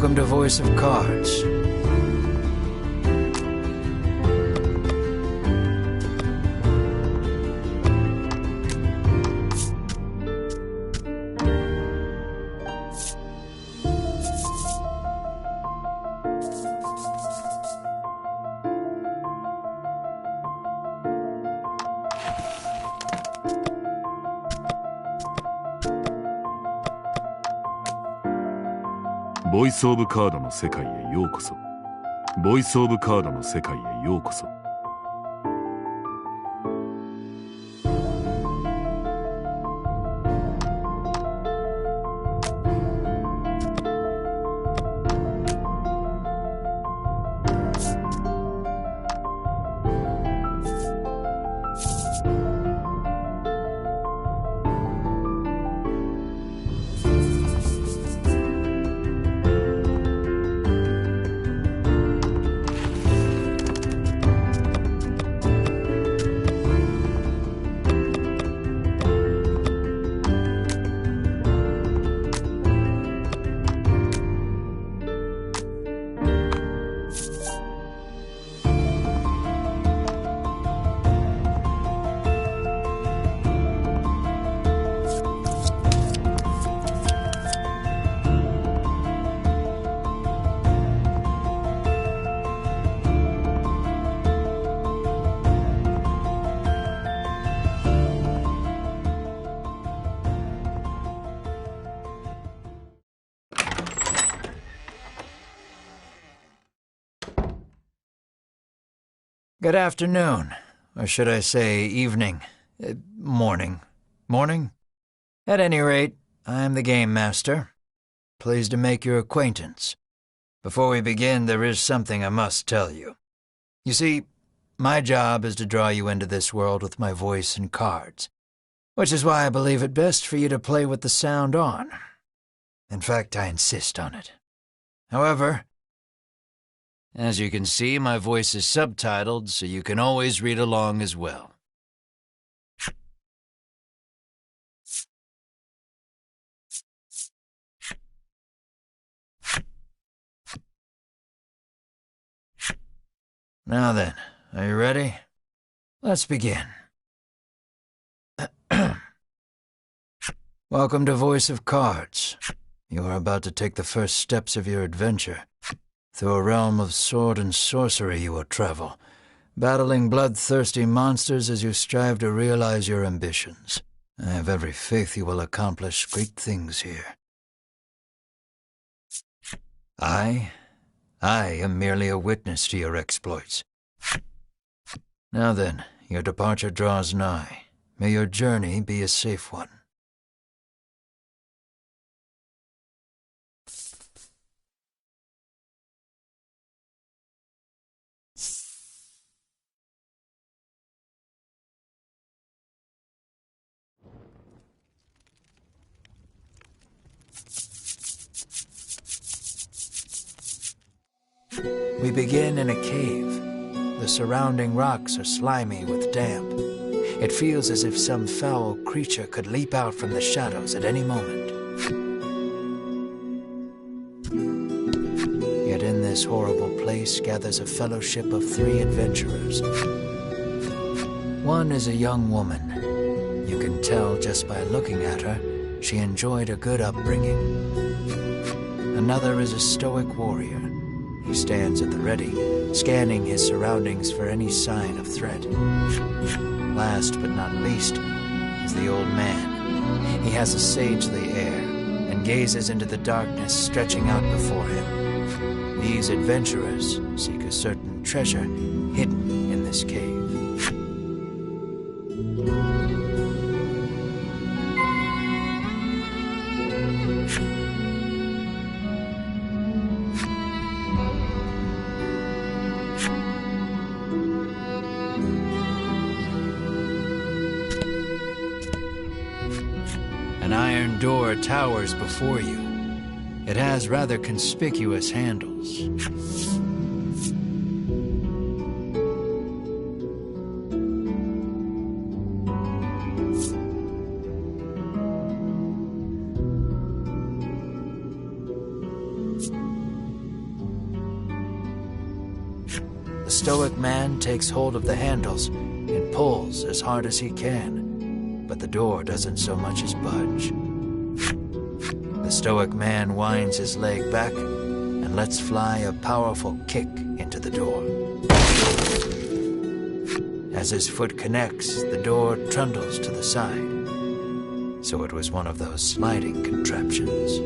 Welcome to Voice of Cards.ボイスオブカードの世界へようこそ。ボイスオブカードの世界へようこそ。Good afternoon, or should I say evening, morning. Morning? At any rate, I'm the Game Master. Pleased to make your acquaintance. Before we begin, there is something I must tell you. You see, my job is to draw you into this world with my voice and cards, which is why I believe it best for you to play with the sound on. In fact, I insist on it. However, as you can see, my voice is subtitled, so you can always read along as well. Now then, are you ready? Let's begin. Welcome to Voice of Cards. You are about to take the first steps of your adventure. Through a realm of sword and sorcery you will travel, battling bloodthirsty monsters as you strive to realize your ambitions. I have every faith you will accomplish great things here. I am merely a witness to your exploits. Now then, your departure draws nigh. May your journey be a safe one. We begin in a cave. The surrounding rocks are slimy with damp. It feels as if some foul creature could leap out from the shadows at any moment. Yet in this horrible place gathers a fellowship of 3 adventurers. One is a young woman. You can tell just by looking at her, she enjoyed a good upbringing. Another is a stoic warrior. He stands at the ready, scanning his surroundings for any sign of threat. Last but not least is the old man. He has a sagely air and gazes into the darkness stretching out before him. These adventurers seek a certain treasure hidden in this cave. An iron door towers before you. It has rather conspicuous handles. The stoic man takes hold of the handles and pulls as hard as he can, but the door doesn't so much as budge. The stoic man winds his leg back and lets fly a powerful kick into the door. As his foot connects, the door trundles to the side. So it was one of those sliding contraptions.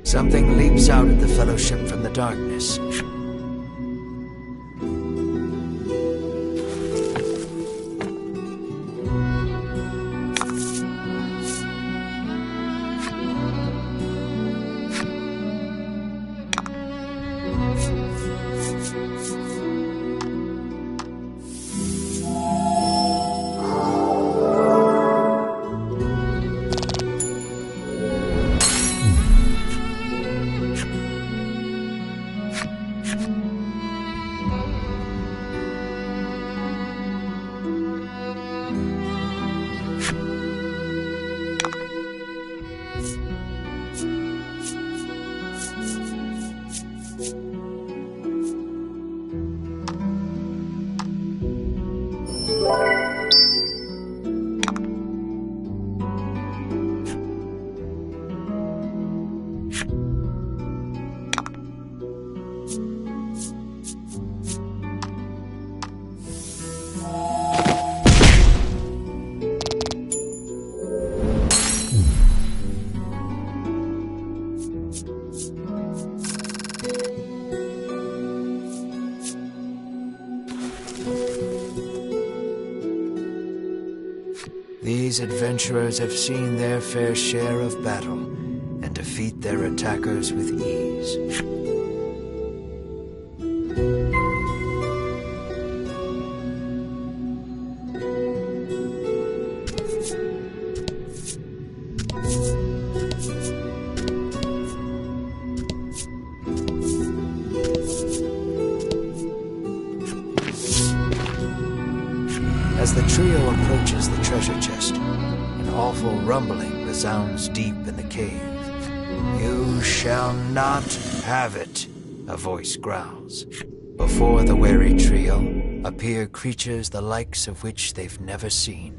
Something leaps out at the Fellowship from the darkness. These adventurers have seen their fair share of battle and defeat their attackers with ease. As the trio approaches the treasure chest, an awful rumbling resounds deep in the cave. "You shall not have it," a voice growls. Before the wary trio appear creatures the likes of which they've never seen.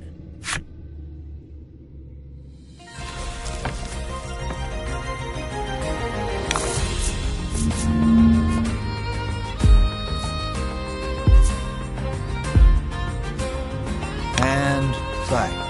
And fight.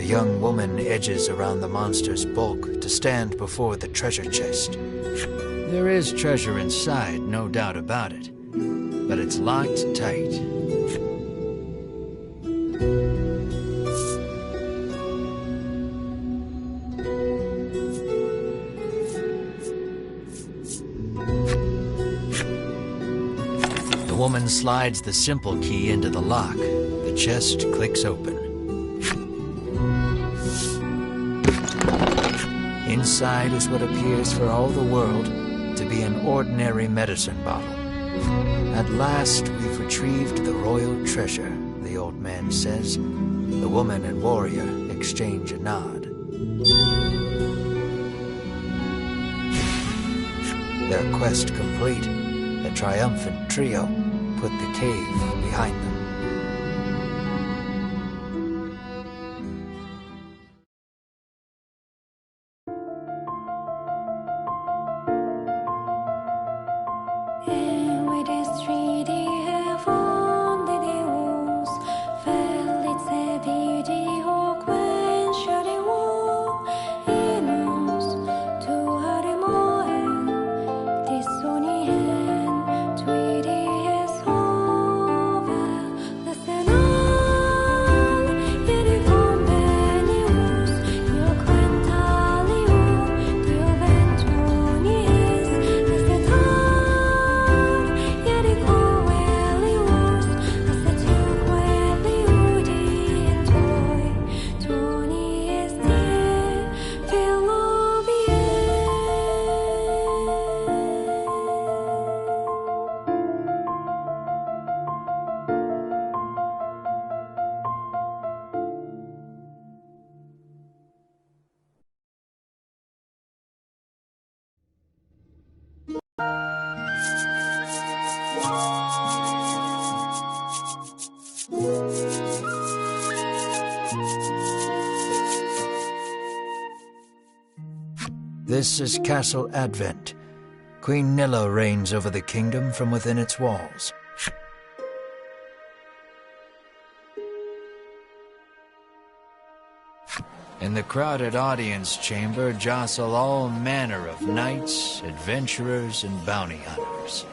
A young woman edges around the monster's bulk to stand before the treasure chest. There is treasure inside, no doubt about it, but it's locked tight. The woman slides the simple key into the lock. The chest clicks open. Inside is what appears for all the world to be an ordinary medicine bottle. At last we've retrieved the royal treasure, the old man says. The woman and warrior exchange a nod. Their quest complete, the triumphant trio put the cave behind them. This is Castle Advent. Queen Nilla reigns over the kingdom from within its walls. In the crowded audience chamber jostle all manner of knights, adventurers, and bounty hunters.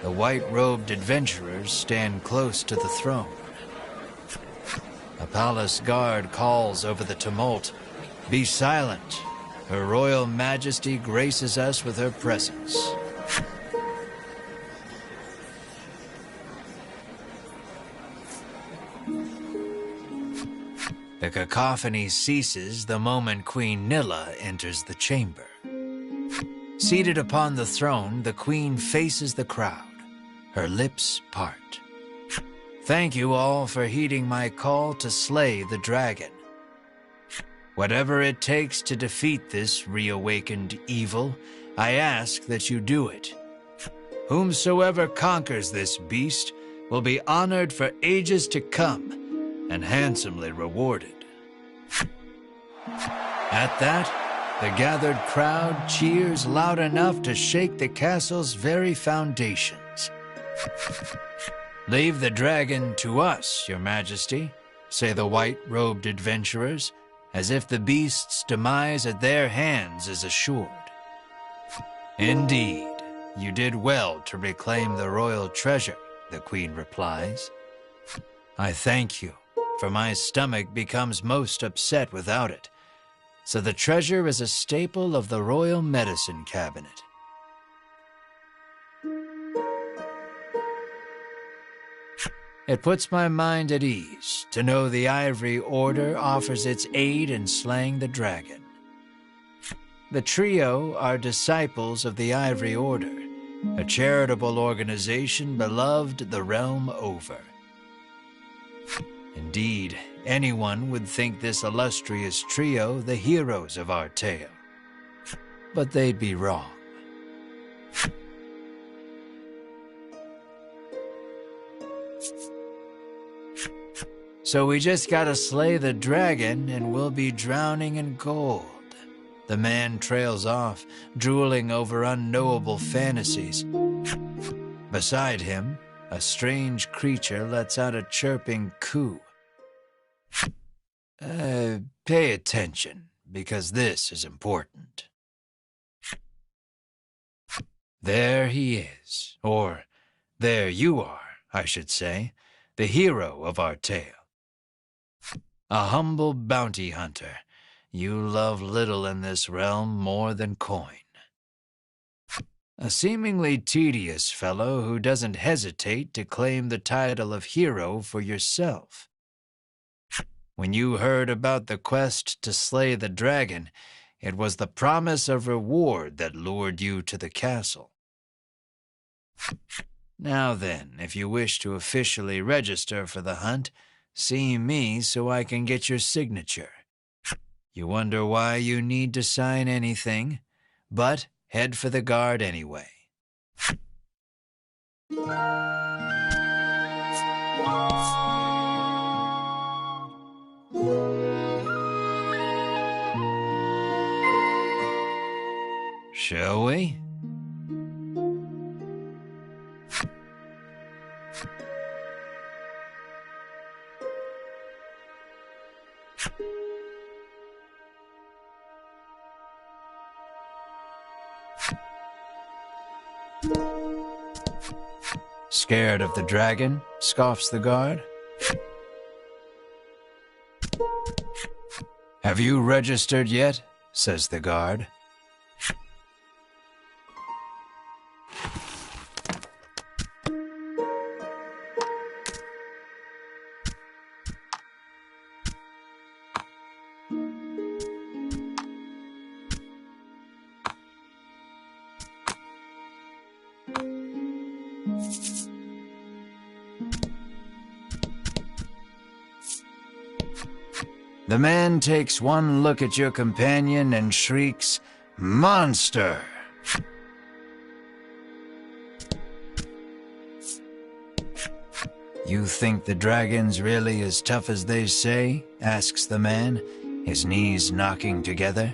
The white-robed adventurers stand close to the throne. A palace guard calls over the tumult, "Be silent! Her Royal Majesty graces us with her presence." The cacophony ceases the moment Queen Nilla enters the chamber. Seated upon the throne, the Queen faces the crowd. Her lips part. "Thank you all for heeding my call to slay the dragon. Whatever it takes to defeat this reawakened evil, I ask that you do it. Whomsoever conquers this beast will be honored for ages to come and handsomely rewarded." At that, the gathered crowd cheers loud enough to shake the castle's very foundations. "Leave the dragon to us, Your Majesty," say the white-robed adventurers, as if the beast's demise at their hands is assured. "Indeed, you did well to reclaim the royal treasure," the Queen replies. "I thank you, for my stomach becomes most upset without it, so the treasure is a staple of the royal medicine cabinet." It puts my mind at ease to know the Ivory Order offers its aid in slaying the dragon. The trio are disciples of the Ivory Order, a charitable organization beloved the realm over. Indeed, anyone would think this illustrious trio the heroes of our tale. But they'd be wrong. "So we just gotta slay the dragon and we'll be drowning in gold." The man trails off, drooling over unknowable fantasies. Beside him, a strange creature lets out a chirping coo. Pay attention, because this is important. There he is, or there you are, I should say, the hero of our tale. A humble bounty hunter. You love little in this realm more than coin. A seemingly tedious fellow who doesn't hesitate to claim the title of hero for yourself. When you heard about the quest to slay the dragon, it was the promise of reward that lured you to the castle. Now then, if you wish to officially register for the hunt, see me so I can get your signature. You wonder why you need to sign anything, but head for the guard anyway. Shall we? Scared of the dragon? Scoffs the guard. Have you registered yet? Says the guard. The man takes one look at your companion and shrieks, "Monster!" You think the dragon's really as tough as they say? Asks the man, his knees knocking together.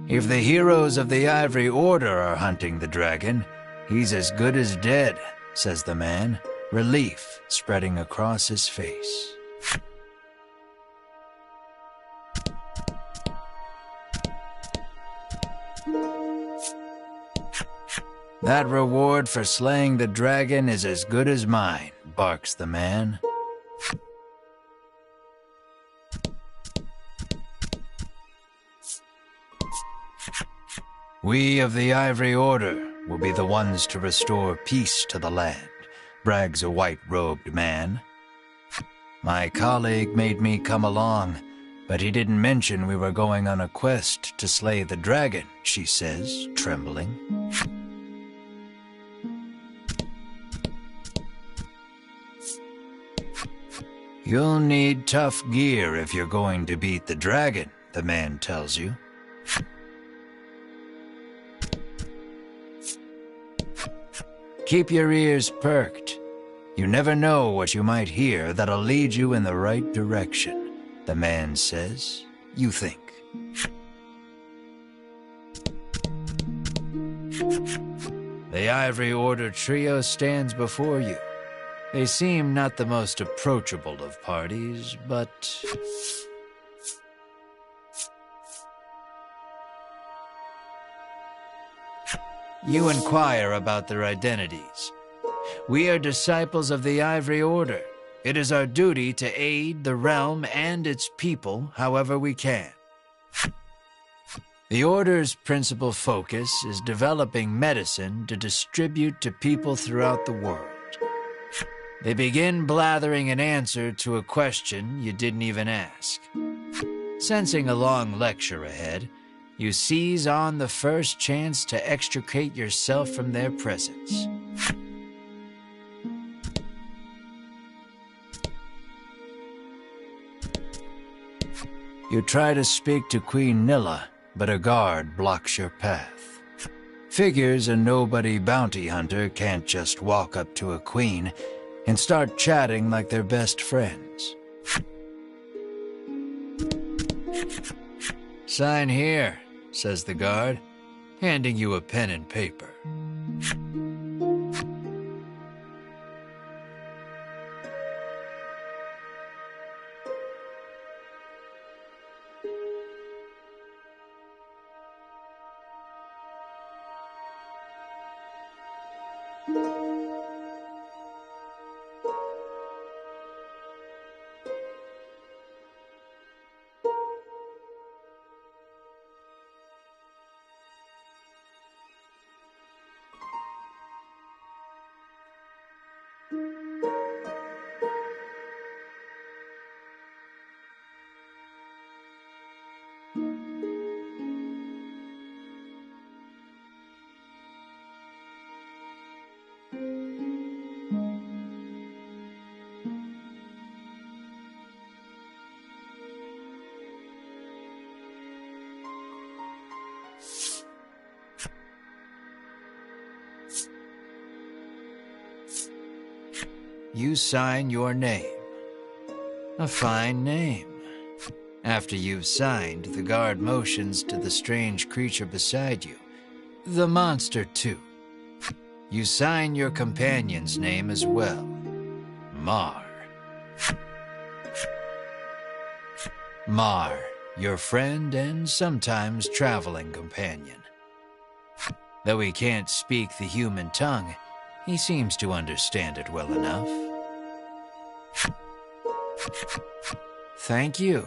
If the heroes of the Ivory Order are hunting the dragon, he's as good as dead, says the man, relief spreading across his face. That reward for slaying the dragon is as good as mine, barks the man. We of the Ivory Order will be the ones to restore peace to the land, brags a white-robed man. My colleague made me come along, but he didn't mention we were going on a quest to slay the dragon, she says, trembling. You'll need tough gear if you're going to beat the dragon, the man tells you. Keep your ears perked. You never know what you might hear that'll lead you in the right direction, the man says. You think. The Ivory Order trio stands before you. They seem not the most approachable of parties, but... You inquire about their identities. We are disciples of the Ivory Order. It is our duty to aid the realm and its people however we can. The Order's principal focus is developing medicine to distribute to people throughout the world. They begin blathering an answer to a question you didn't even ask. Sensing a long lecture ahead, you seize on the first chance to extricate yourself from their presence. You try to speak to Queen Nilla, but a guard blocks your path. Figures a nobody bounty hunter can't just walk up to a queen and start chatting like they're best friends. Sign here, says the guard, handing you a pen and paper. You sign your name. A fine name. After you've signed, the guard motions to the strange creature beside you. The monster, too. You sign your companion's name as well. Mar. Mar, your friend and sometimes traveling companion. Though he can't speak the human tongue, he seems to understand it well enough. Thank you.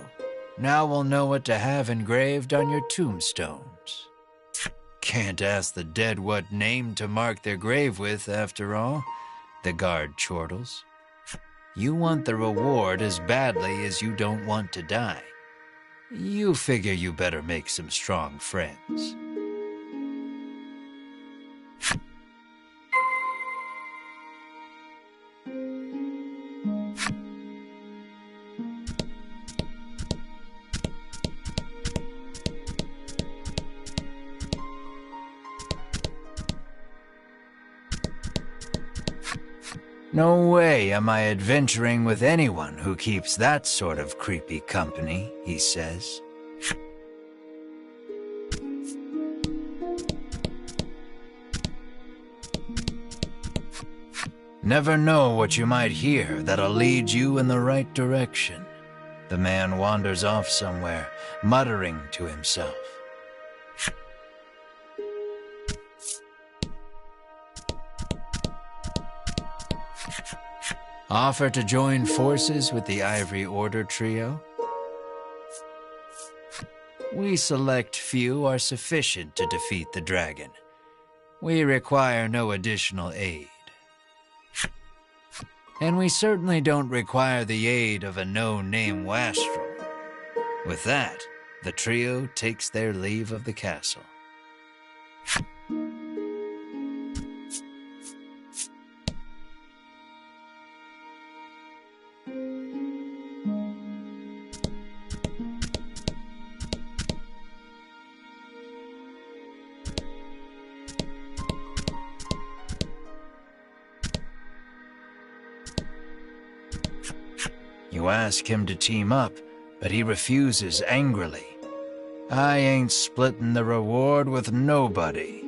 Now we'll know what to have engraved on your tombstones. Can't ask the dead what name to mark their grave with, after all, the guard chortles. You want the reward as badly as you don't want to die. You figure you better make some strong friends. No way am I adventuring with anyone who keeps that sort of creepy company, he says. Never know what you might hear that'll lead you in the right direction. The man wanders off somewhere, muttering to himself. Offer to join forces with the Ivory Order trio? We select few are sufficient to defeat the dragon. We require no additional aid. And we certainly don't require the aid of a no-name wastrel. With that, the trio takes their leave of the castle. You ask him to team up, but he refuses angrily. I ain't splitting the reward with nobody.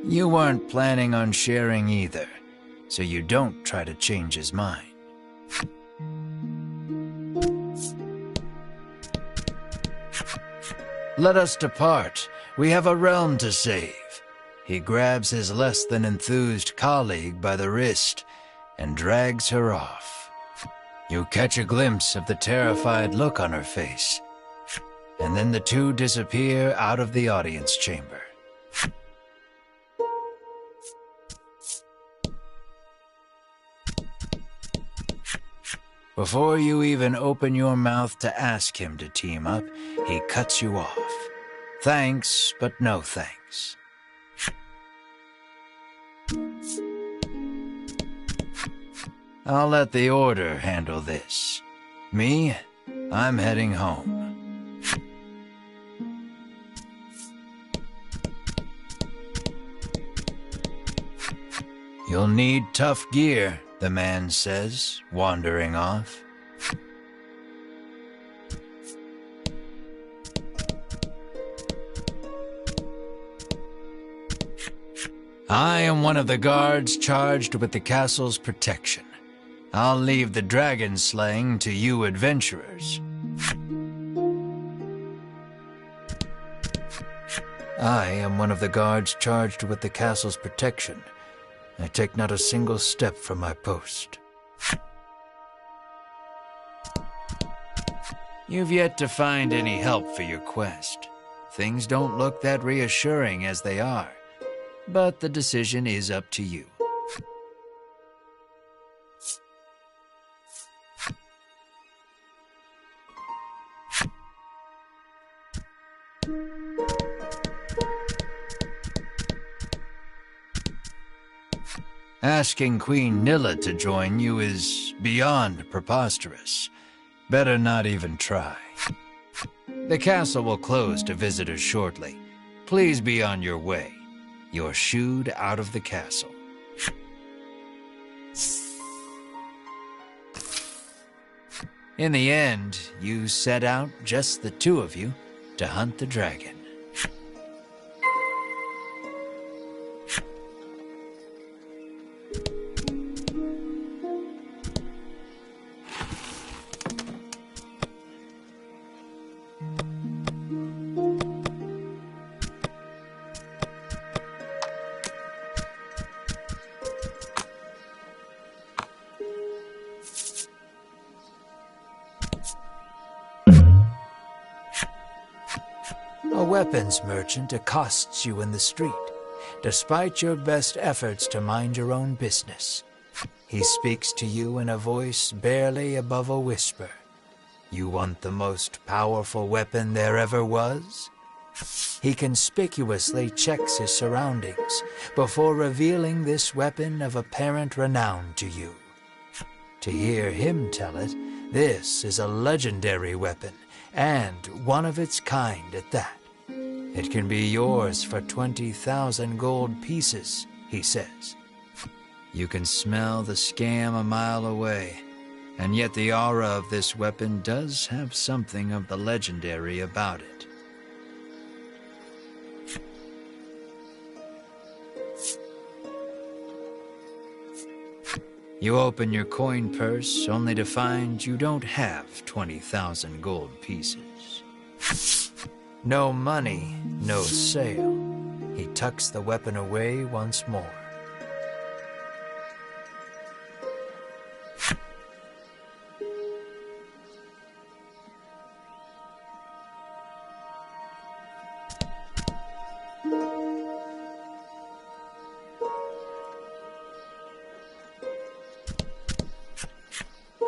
You weren't planning on sharing either, so you don't try to change his mind. Let us depart. We have a realm to save. He grabs his less than enthused colleague by the wrist and drags her off. You catch a glimpse of the terrified look on her face, and then the two disappear out of the audience chamber. Before you even open your mouth to ask him to team up, he cuts you off. Thanks, but no thanks. I'll let the Order handle this. Me, I'm heading home. You'll need tough gear, the man says, wandering off. I am one of the guards charged with the castle's protection. I'll leave the dragon slaying to you adventurers. I am one of the guards charged with the castle's protection. I take not a single step from my post. You've yet to find any help for your quest. Things don't look that reassuring as they are, but the decision is up to you. Asking Queen Nilla to join you is beyond preposterous. Better not even try. The castle will close to visitors shortly. Please be on your way. You're shooed out of the castle. In the end, you set out, just the two of you, to hunt the dragon. A weapons merchant accosts you in the street, despite your best efforts to mind your own business. He speaks to you in a voice barely above a whisper. You want the most powerful weapon there ever was? He conspicuously checks his surroundings before revealing this weapon of apparent renown to you. To hear him tell it, this is a legendary weapon, and one of its kind at that. It can be yours for 20,000 gold pieces, he says. You can smell the scam a mile away, and yet the aura of this weapon does have something of the legendary about it. You open your coin purse only to find you don't have 20,000 gold pieces. No money, no sale. He tucks the weapon away once more.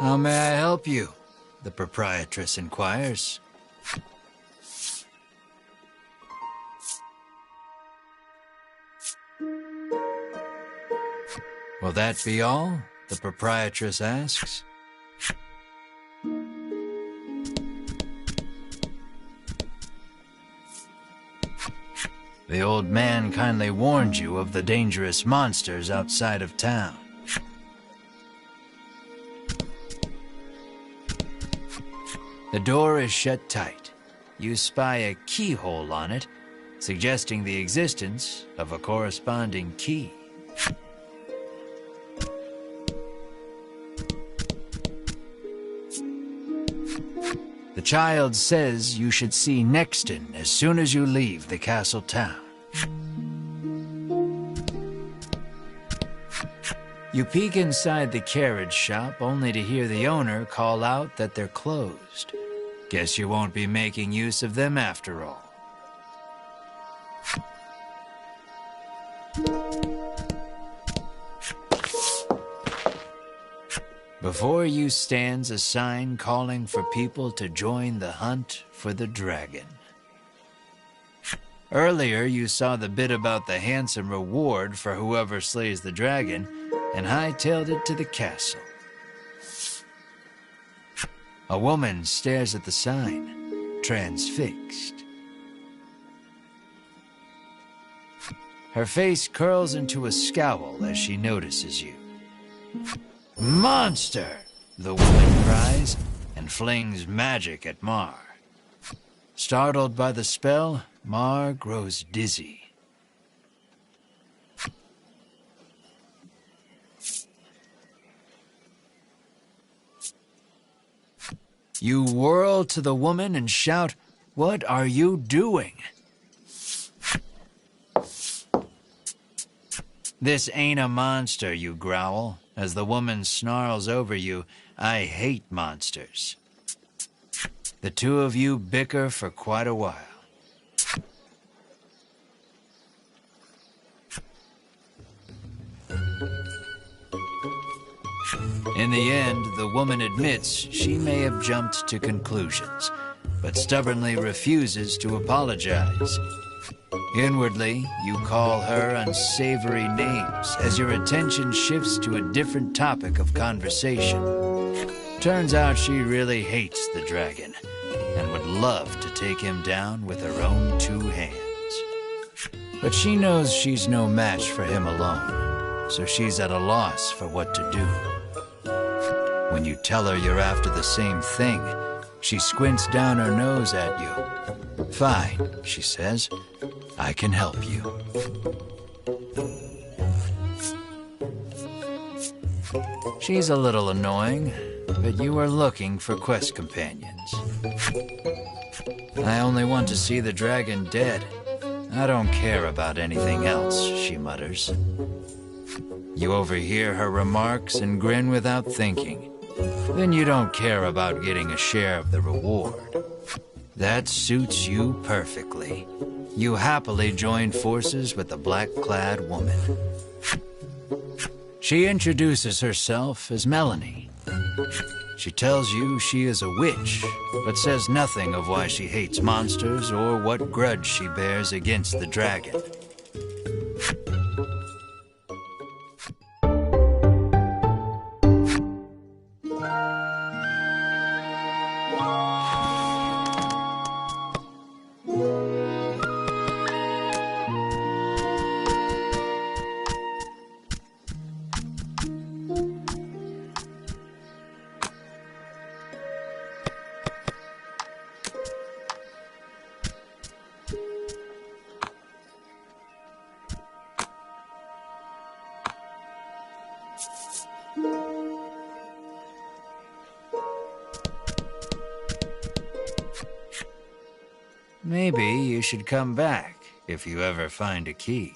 How may I help you? The proprietress inquires. Will that be all? The proprietress asks. The old man kindly warned you of the dangerous monsters outside of town. The door is shut tight. You spy a keyhole on it, suggesting the existence of a corresponding key. The child says you should see Nexton as soon as you leave the castle town. You peek inside the carriage shop only to hear the owner call out that they're closed. Guess you won't be making use of them after all. Before you stands a sign calling for people to join the hunt for the dragon. Earlier, you saw the bit about the handsome reward for whoever slays the dragon and hightailed it to the castle. A woman stares at the sign, transfixed. Her face curls into a scowl as she notices you. Monster! The woman cries and flings magic at Mar. Startled by the spell, Mar grows dizzy. You whirl to the woman and shout, "What are you doing?" This ain't a monster, you growl, as the woman snarls over you, I hate monsters. The two of you bicker for quite a while. In the end, the woman admits she may have jumped to conclusions, but stubbornly refuses to apologize. Inwardly, you call her unsavory names as your attention shifts to a different topic of conversation. Turns out she really hates the dragon and would love to take him down with her own two hands. But she knows she's no match for him alone, so she's at a loss for what to do. When you tell her you're after the same thing, she squints down her nose at you. Fine, she says. I can help you. She's a little annoying, but you are looking for quest companions. I only want to see the dragon dead. I don't care about anything else, she mutters. You overhear her remarks and grin without thinking. Then you don't care about getting a share of the reward. That suits you perfectly. You happily join forces with the black-clad woman. She introduces herself as Melanie. She tells you she is a witch, but says nothing of why she hates monsters or what grudge she bears against the dragon. Maybe you should come back if you ever find a key.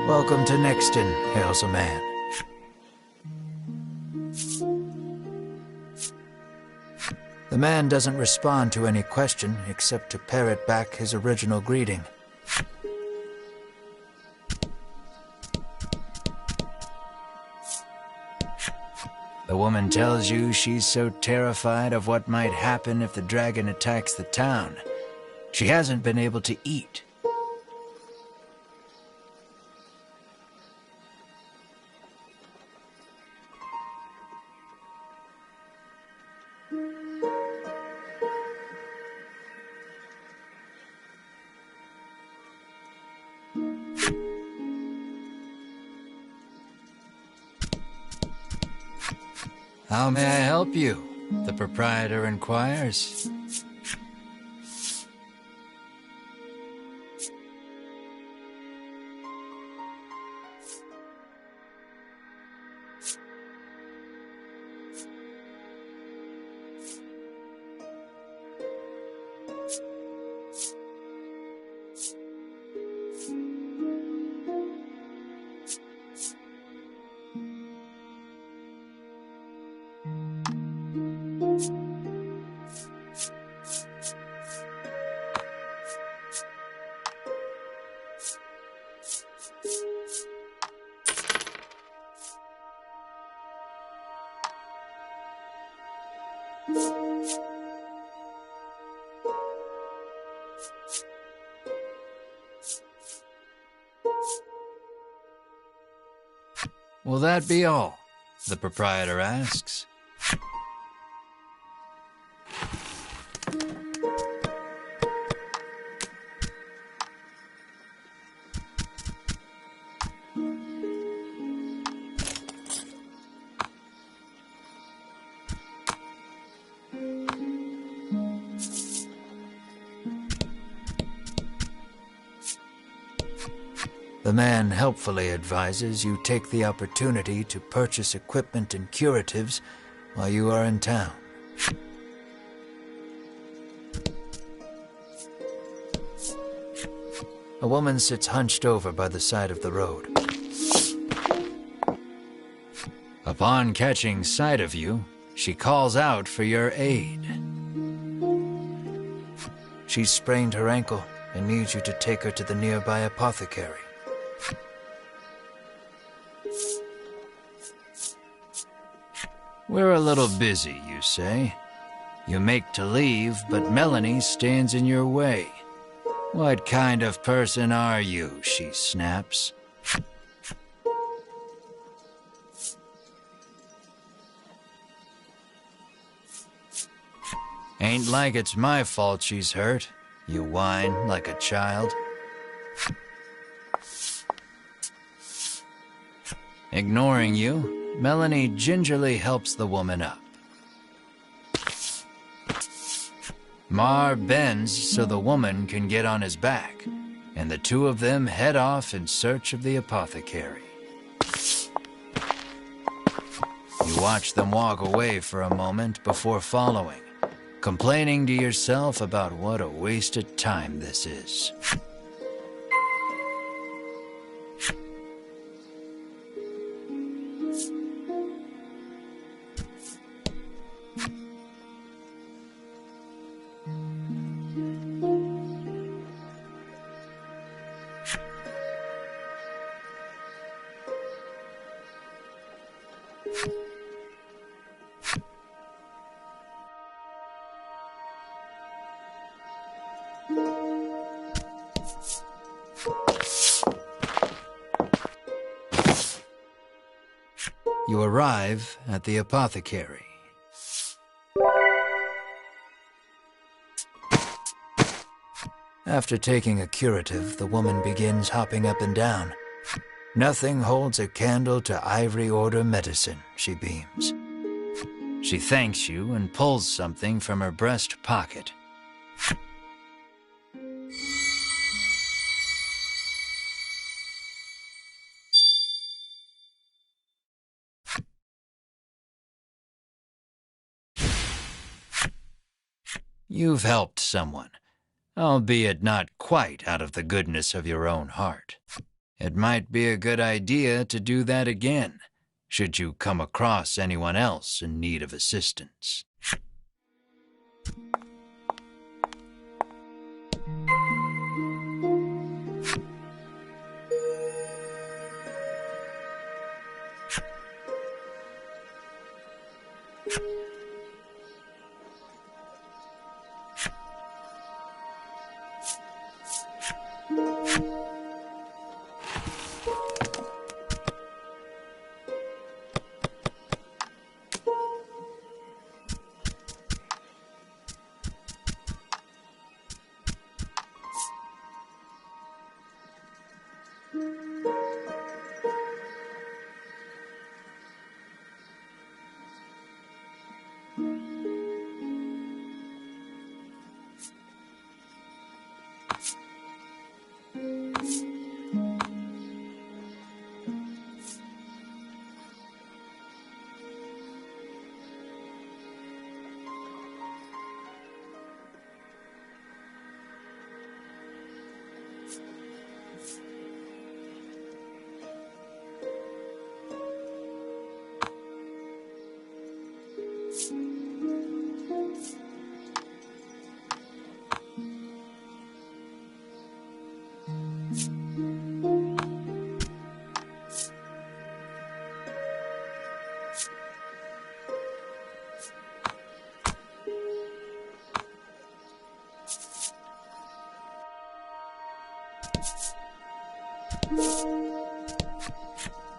Welcome to Nexton, hails a man. The man doesn't respond to any question except to parrot back his original greeting. The woman tells you she's so terrified of what might happen if the dragon attacks the town. She hasn't been able to eat. How may I help you? The proprietor inquires. Will that be all? The proprietor asks. The man helpfully advises you take the opportunity to purchase equipment and curatives while you are in town. A woman sits hunched over by the side of the road. Upon catching sight of you, she calls out for your aid. She's sprained her ankle and needs you to take her to the nearby apothecary. We're a little busy, you say. You make to leave, but Melanie stands in your way. What kind of person are you? She snaps. Ain't like it's my fault she's hurt. You whine like a child. Ignoring you, Melanie gingerly helps the woman up. Mar bends so the woman can get on his back, and the two of them head off in search of the apothecary. You watch them walk away for a moment before following, complaining to yourself about what a wasted time this is. You arrive at the apothecary. After taking a curative, the woman begins hopping up and down. Nothing holds a candle to Ivory Order medicine, she beams. She thanks you and pulls something from her breast pocket. You've helped someone, albeit not quite out of the goodness of your own heart. It might be a good idea to do that again, should you come across anyone else in need of assistance.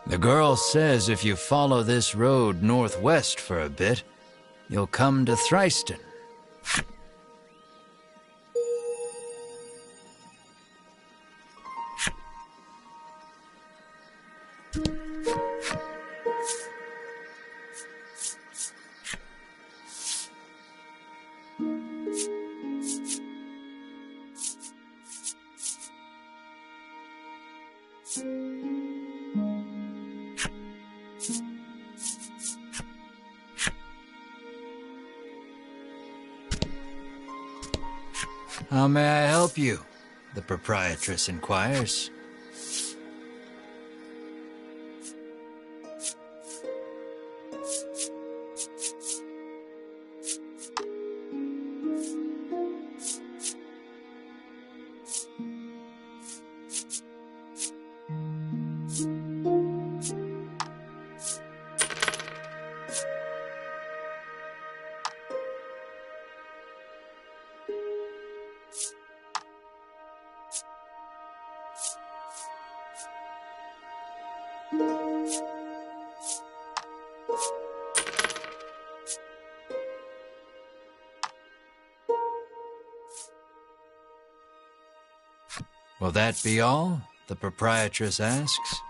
The girl says if you follow this road northwest for a bit, you'll come to Thriston. How may I help you? The proprietress inquires. Will that be all? The proprietress asks.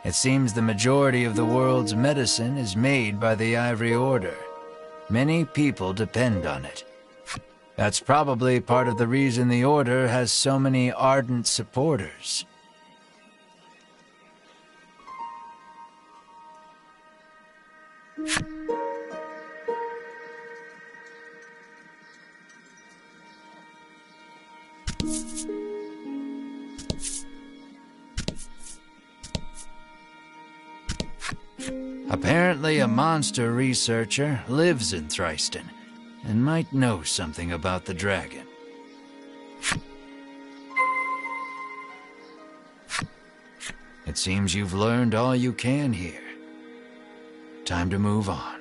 It seems the majority of the world's medicine is made by the Ivory Order. Many people depend on it. That's probably part of the reason the Order has so many ardent supporters. Apparently, a monster researcher lives in Thriston and might know something about the dragon. It seems you've learned all you can here. Time to move on.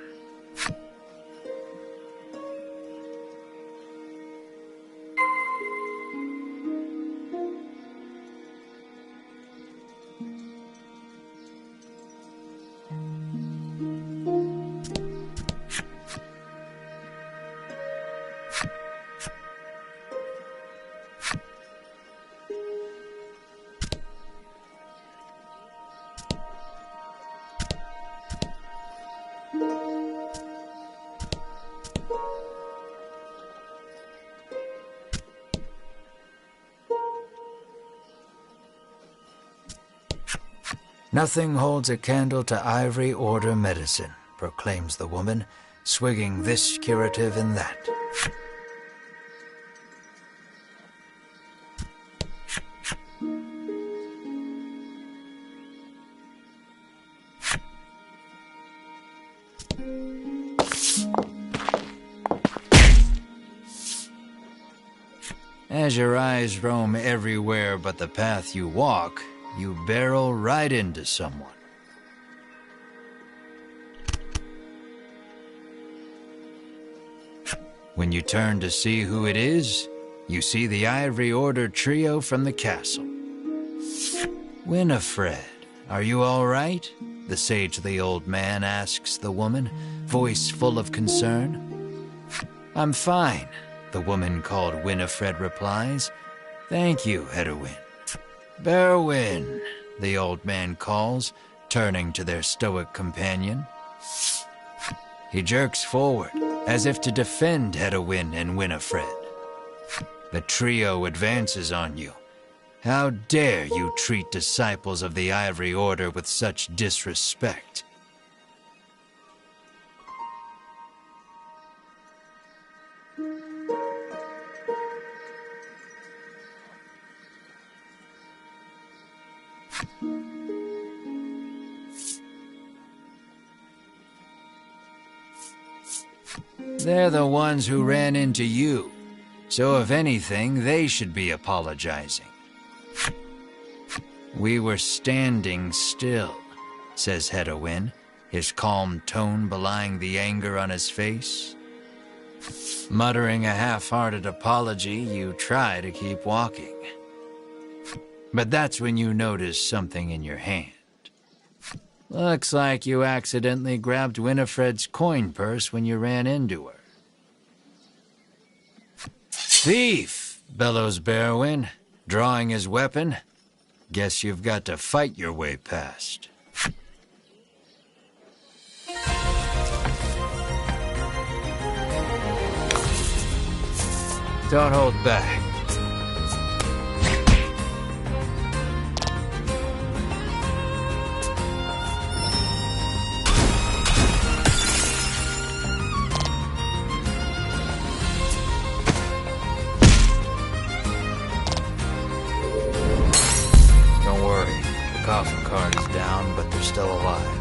Nothing holds a candle to Ivory Order medicine, proclaims the woman, swigging this curative and that. As your eyes roam everywhere but the path you walk, you barrel right into someone. When you turn to see who it is, you see the Ivory Order trio from the castle. Winifred, are you all right? The sagely old man asks the woman, voice full of concern. I'm fine, the woman called Winifred replies. Thank you, Hedwin. Berwin, the old man calls, turning to their stoic companion. He jerks forward, as if to defend Hedwin and Winifred. The trio advances on you. How dare you treat disciples of the Ivory Order with such disrespect? They're the ones who ran into you, so if anything, they should be apologizing. We were standing still, says Hedwin, his calm tone belying the anger on his face. Muttering a half-hearted apology, you try to keep walking. But that's when you notice something in your hand. Looks like you accidentally grabbed Winifred's coin purse when you ran into her. Thief, bellows Berwin, drawing his weapon. Guess you've got to fight your way past. Don't hold back. Don't worry, the coffin card is down, but they're still alive.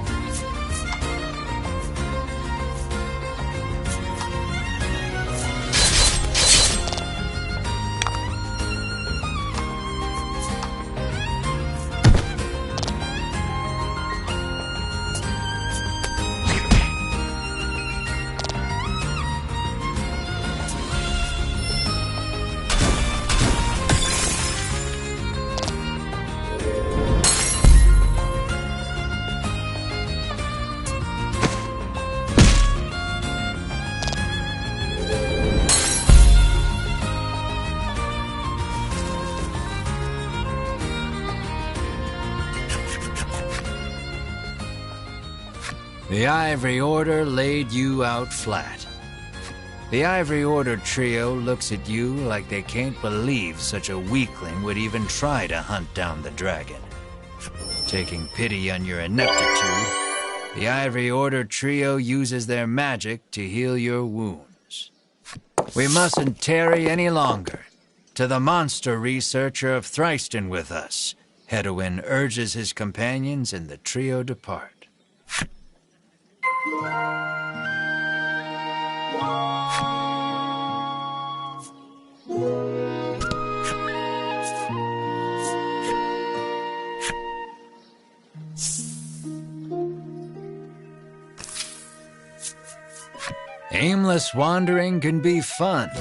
The Ivory Order laid you out flat. The Ivory Order trio looks at you like they can't believe such a weakling would even try to hunt down the dragon. Taking pity on your ineptitude, the Ivory Order trio uses their magic to heal your wounds. We mustn't tarry any longer. To the monster researcher of Thriston with us, Hedwin urges his companions and the trio depart. Aimless wandering can be fun,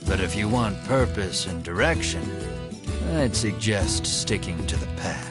but if you want purpose and direction, I'd suggest sticking to the path.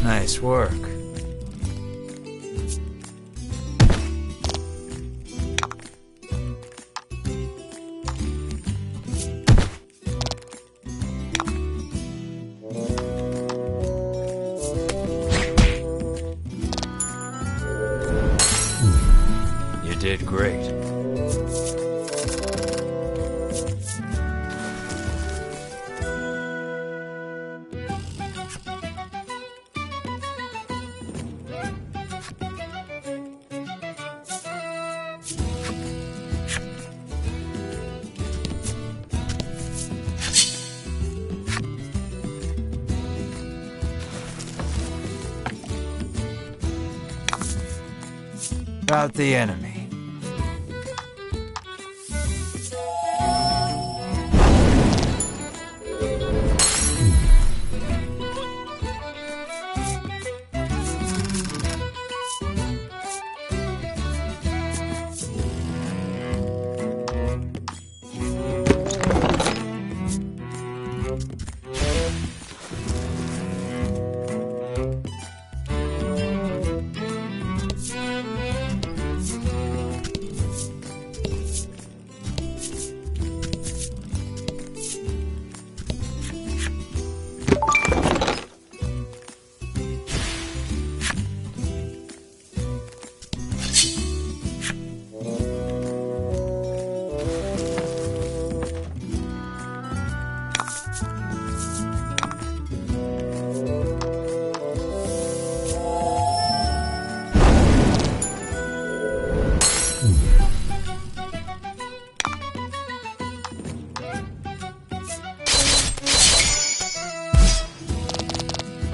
Nice work. You did great. About the enemy.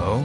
Oh?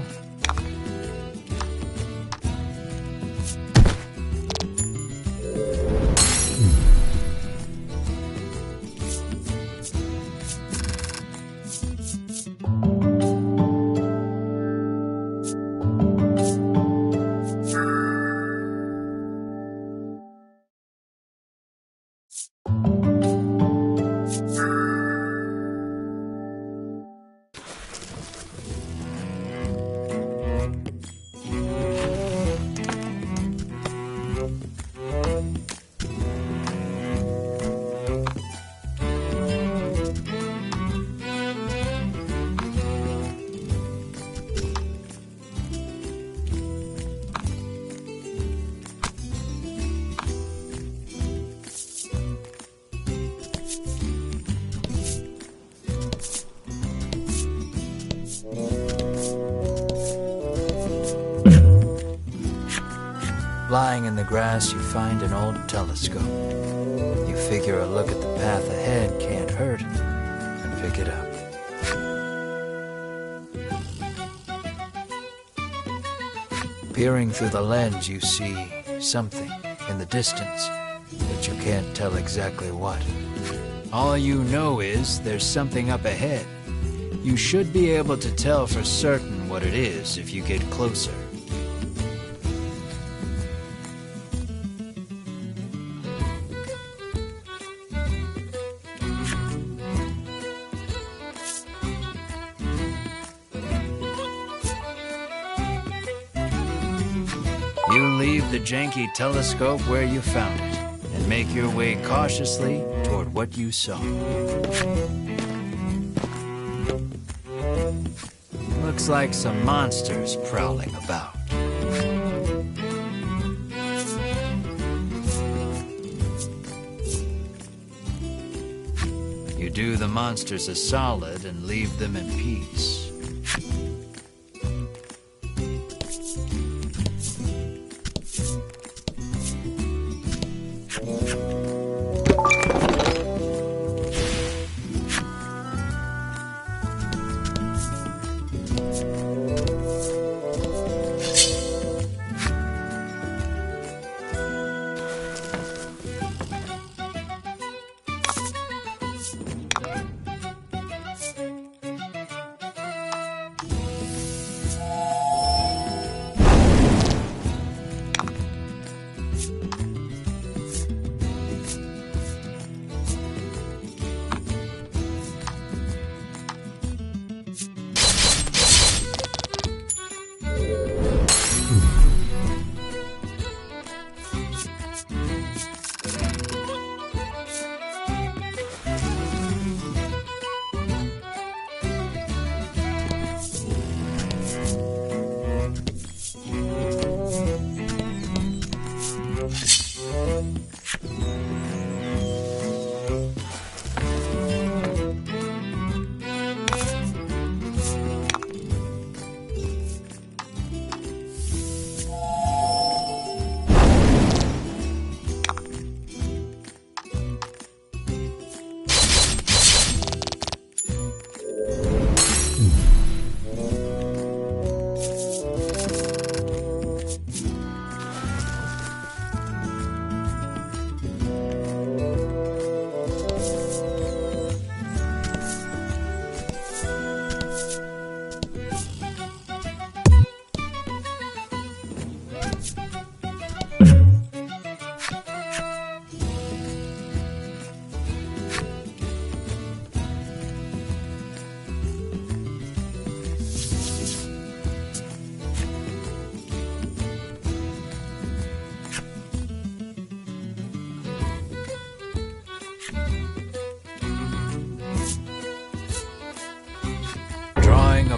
Lying in the grass, you find an old telescope. You figure a look at the path ahead can't hurt, and pick it up. Peering through the lens, you see something in the distance, but you can't tell exactly what. All you know is there's something up ahead. You should be able to tell for certain what it is if you get closer. You leave the janky telescope where you found it and make your way cautiously toward what you saw. Looks like some monsters prowling about. You do the monsters a solid and leave them in peace.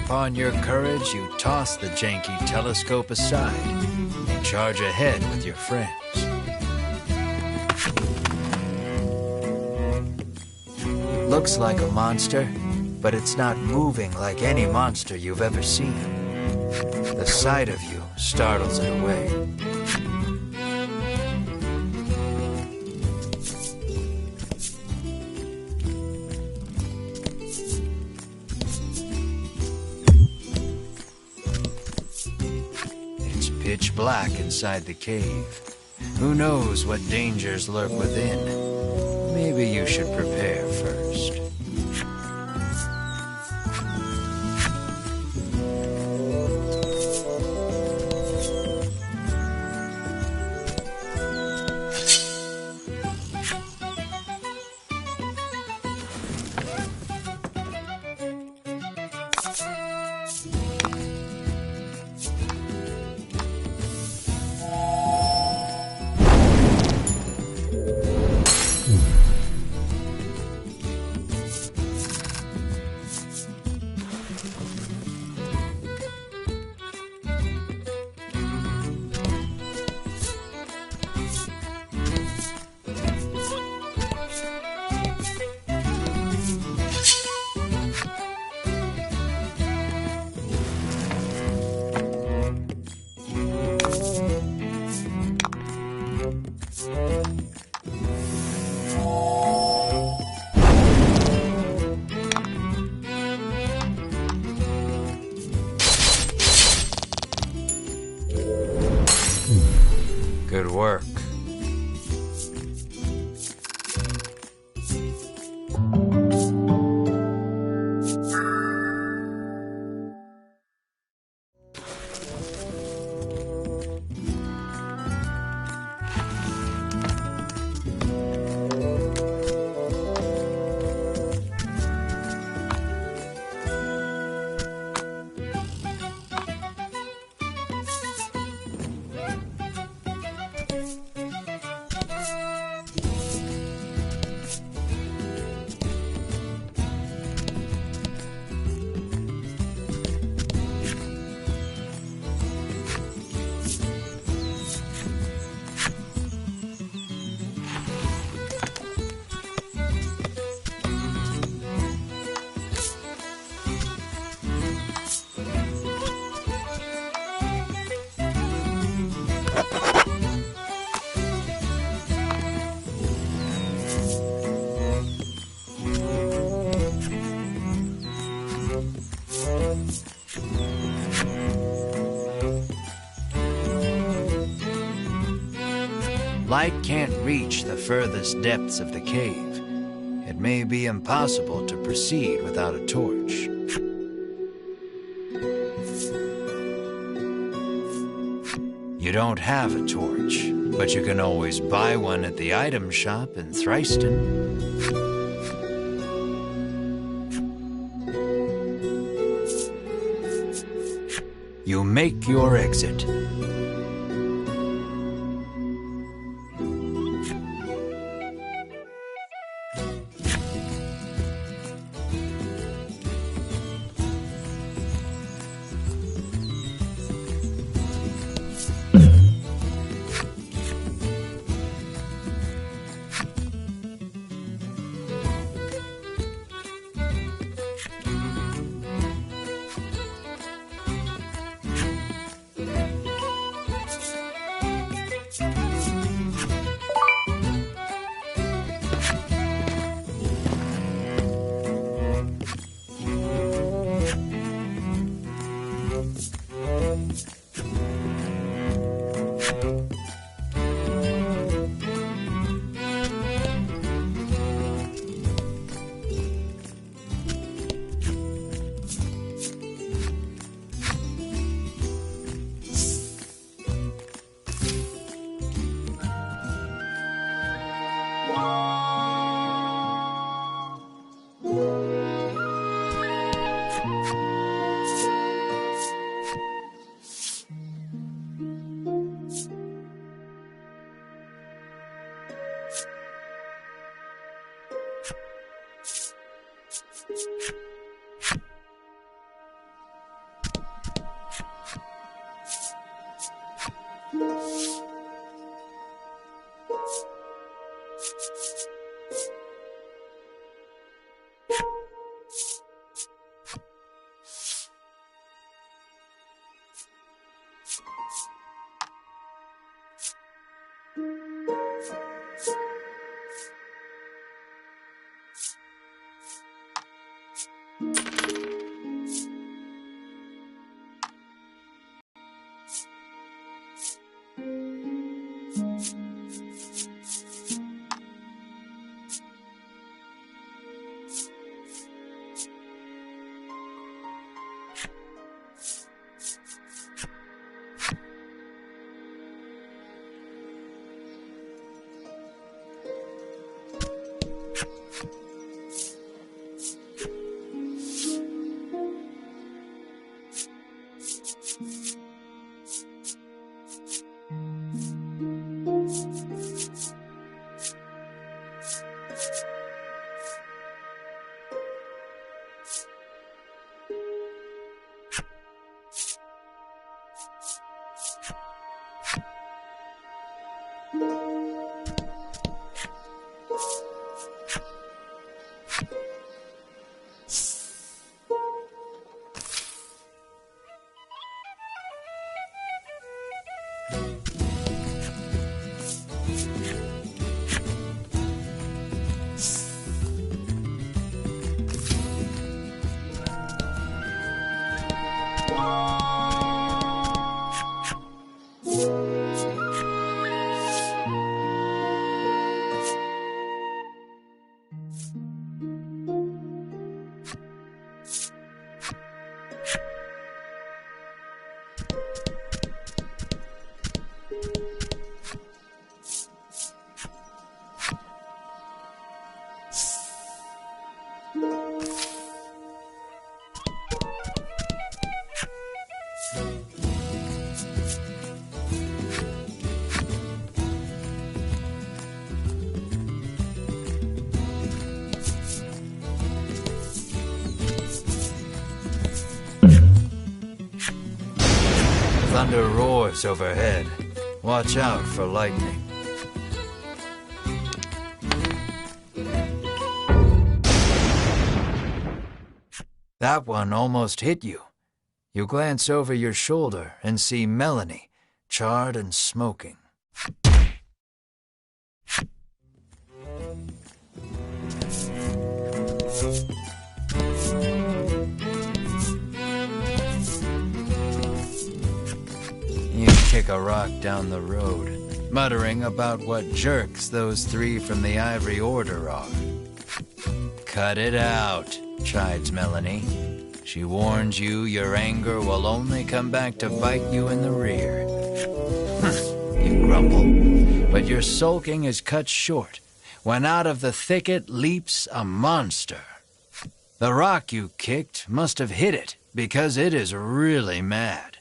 Upon your courage, you toss the janky telescope aside and charge ahead with your friends. Looks like a monster, but it's not moving like any monster you've ever seen. The sight of you startles it away. Pitch black inside the cave. Who knows what dangers lurk within? Maybe you should prepare first. Good work. Light can't reach the furthest depths of the cave. It may be impossible to proceed without a torch. You don't have a torch, but you can always buy one at the item shop in Thriston. You make your exit. thunder roars overhead. Watch out for lightning. That one almost hit you. You glance over your shoulder and see Melanie, charred and smoking. You kick a rock down the road, muttering about what jerks those three from the Ivory Order are. Cut it out, chides Melanie. She warns you your anger will only come back to bite you in the rear. You grumble, but your sulking is cut short when out of the thicket leaps a monster. The rock you kicked must have hit it because it is really mad.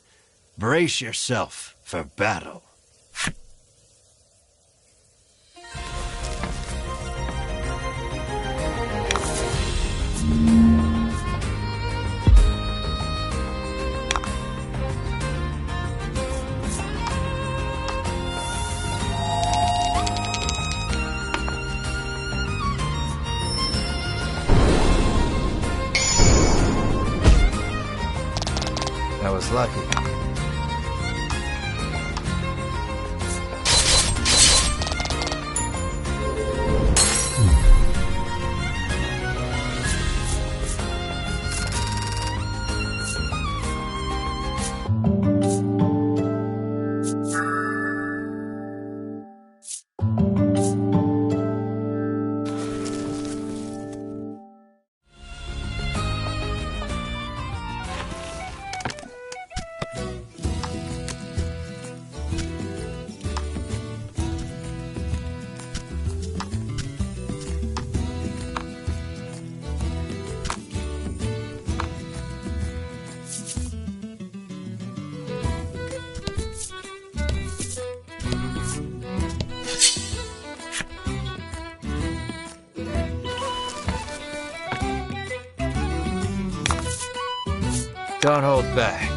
Brace yourself for battle. That was lucky. Don't hold back.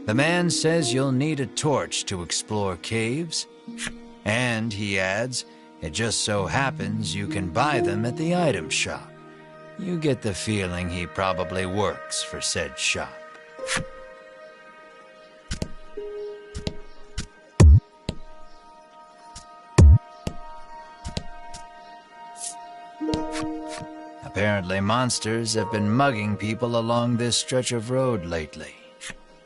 The man says you'll need a torch to explore caves. And, he adds, it just so happens you can buy them at the item shop. You get the feeling he probably works for said shop. Apparently monsters have been mugging people along this stretch of road lately.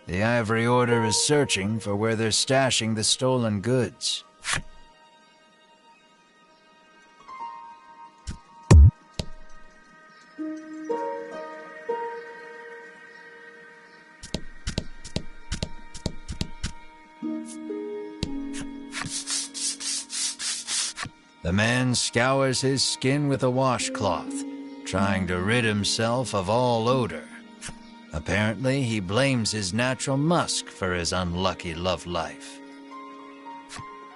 The Ivory Order is searching for where they're stashing the stolen goods. The man scours his skin with a washcloth, trying to rid himself of all odor. Apparently, he blames his natural musk for his unlucky love life.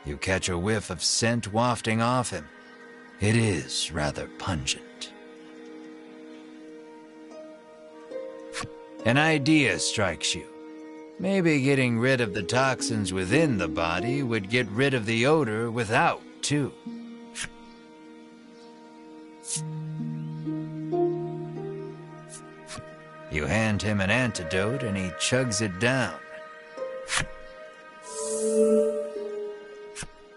You catch a whiff of scent wafting off him. It is rather pungent. An idea strikes you. Maybe getting rid of the toxins within the body would get rid of the odor without, too. You hand him an antidote and he chugs it down.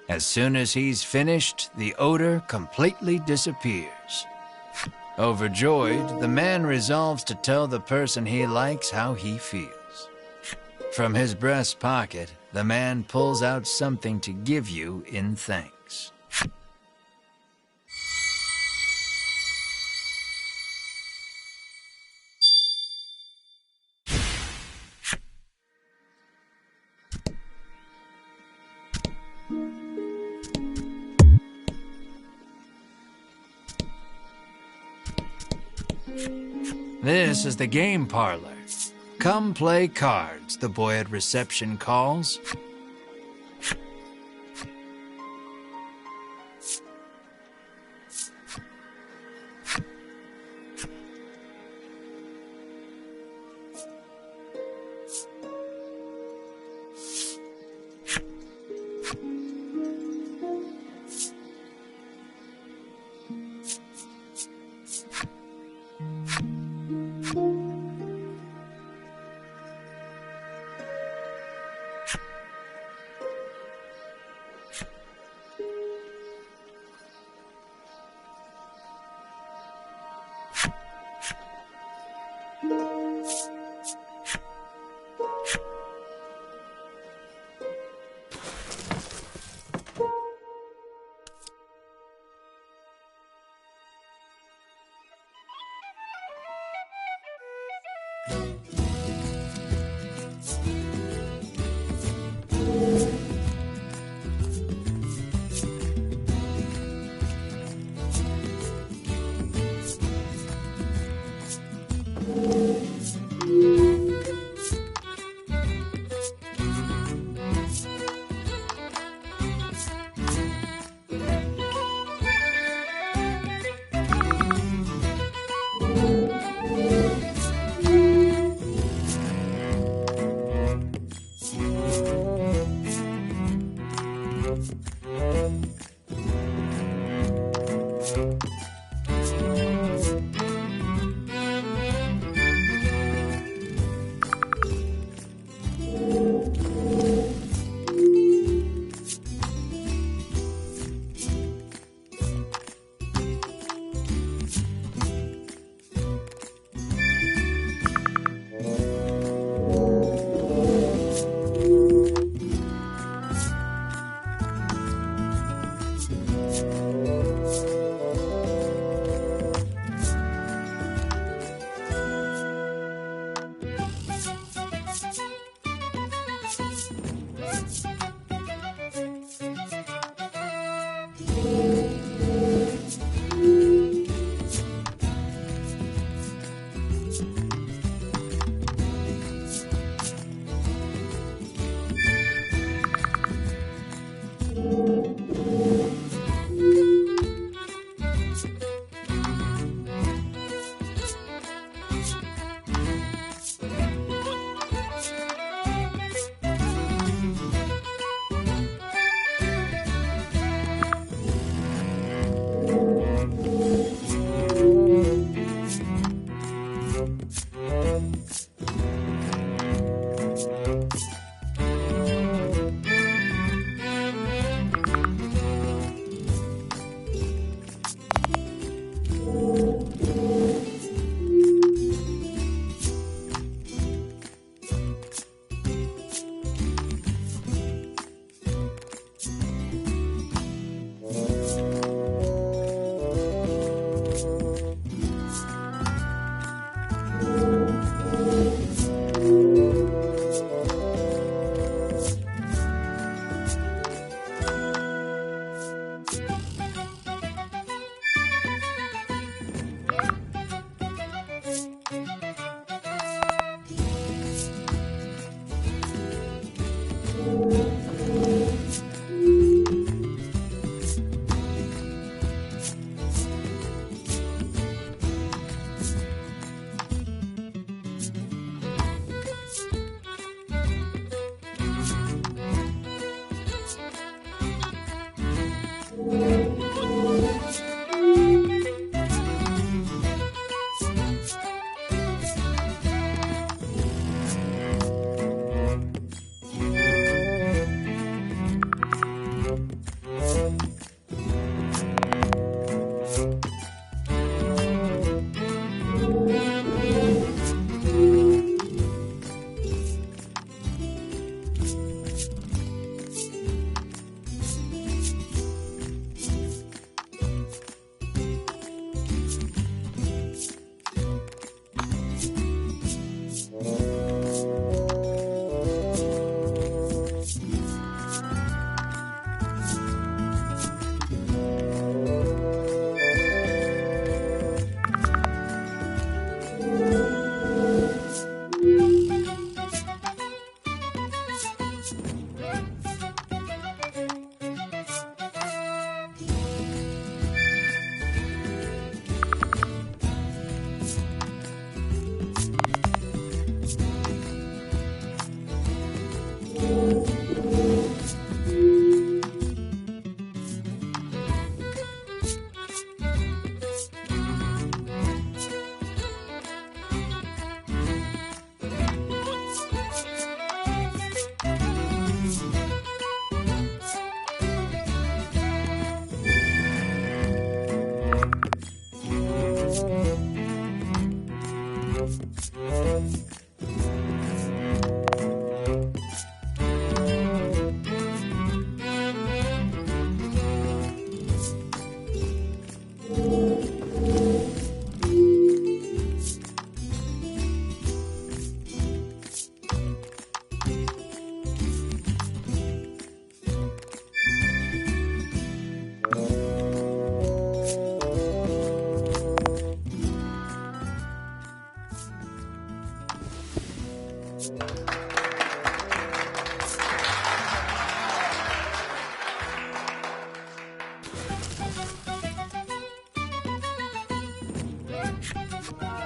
As soon as he's finished, the odor completely disappears. Overjoyed, the man resolves to tell the person he likes how he feels. From his breast pocket, the man pulls out something to give you in thanks. This is the game parlor. Come play cards, the boy at reception calls.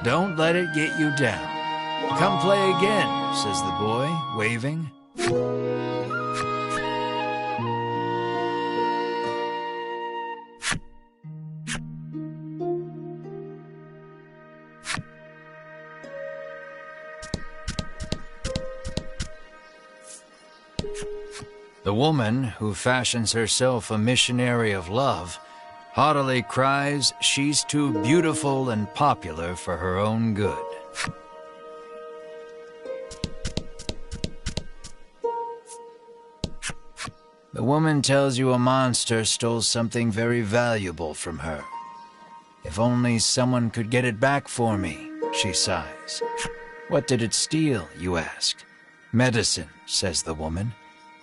Don't let it get you down. Come play again, says the boy, waving. The woman, who fashions herself a missionary of love, haughtily cries she's too beautiful and popular for her own good. The woman tells you a monster stole something very valuable from her. If only someone could get it back for me, she sighs. What did it steal, you ask? Medicine, says the woman,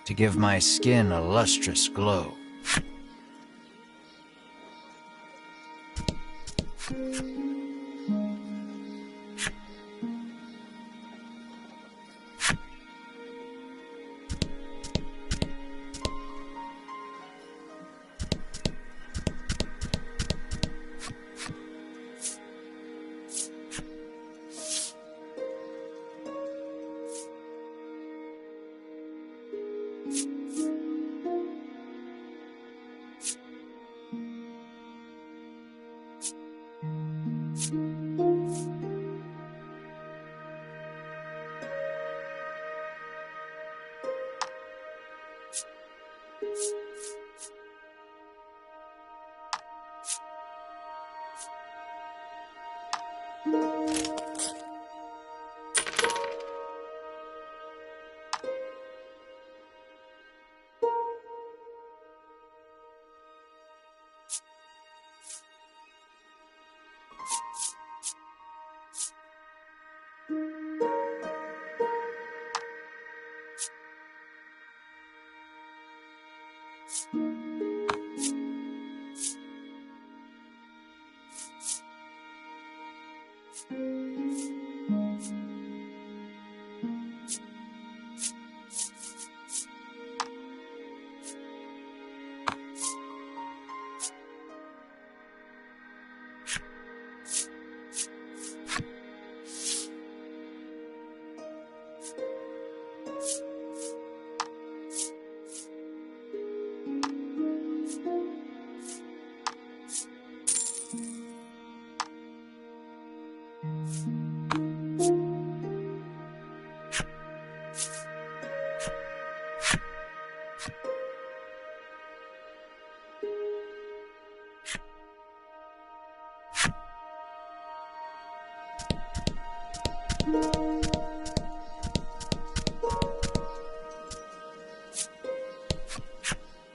to give my skin a lustrous glow.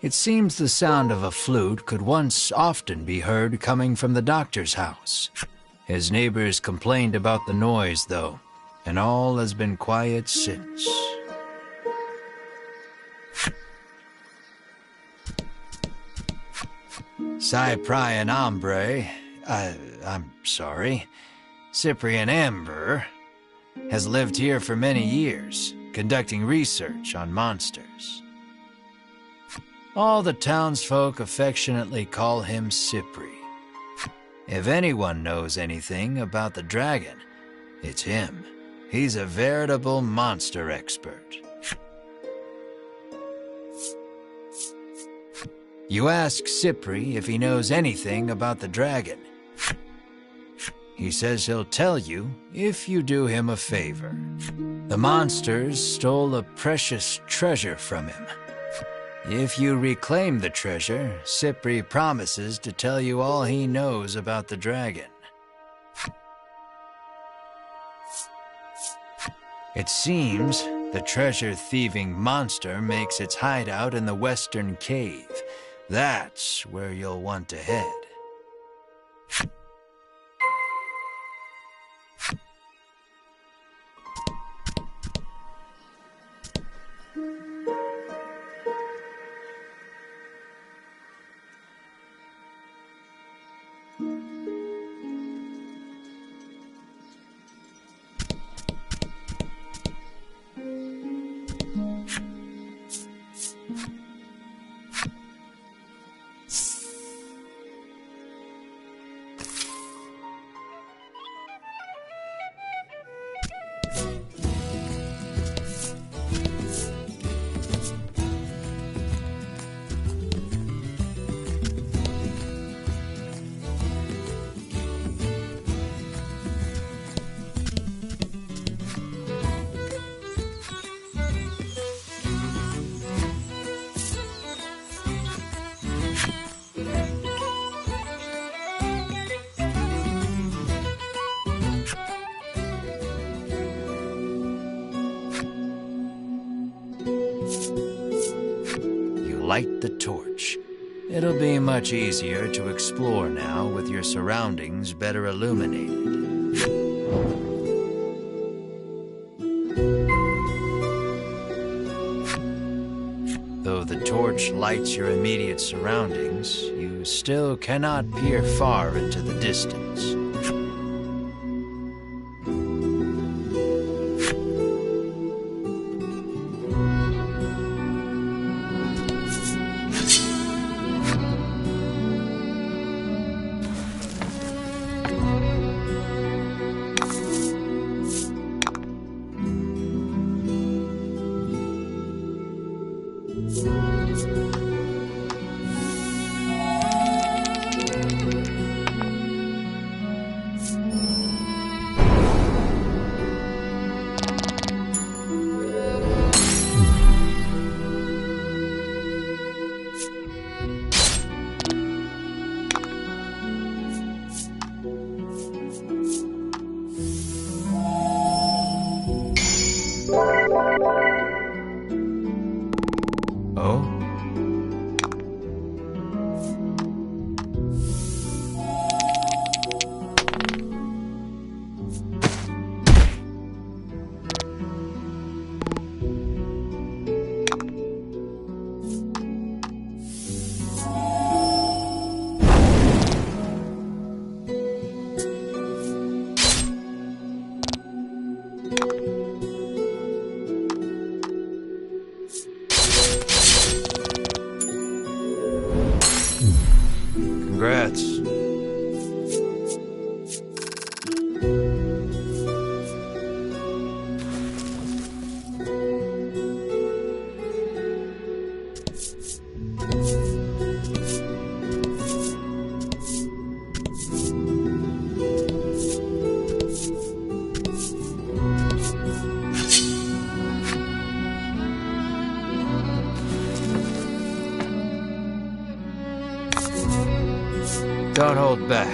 It seems the sound of a flute could once often be heard coming from the doctor's house. His neighbors complained about the noise, though, and all has been quiet since. Cyprian Ambre, I'm sorry, Cyprian Amber, has lived here for many years, conducting research on monsters. All the townsfolk affectionately call him Cypri. If anyone knows anything about the dragon, it's him. He's a veritable monster expert. You ask Cypri if he knows anything about the dragon. He says he'll tell you if you do him a favor. The monsters stole a precious treasure from him. If you reclaim the treasure, Cypri promises to tell you all he knows about the dragon. It seems the treasure-thieving monster makes its hideout in the western cave. That's where you'll want to head. Light the torch. It'll be much easier to explore now with your surroundings better illuminated. Though the torch lights your immediate surroundings, you still cannot peer far into the distance. Oh? Congrats. Don't hold back.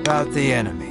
About the enemy.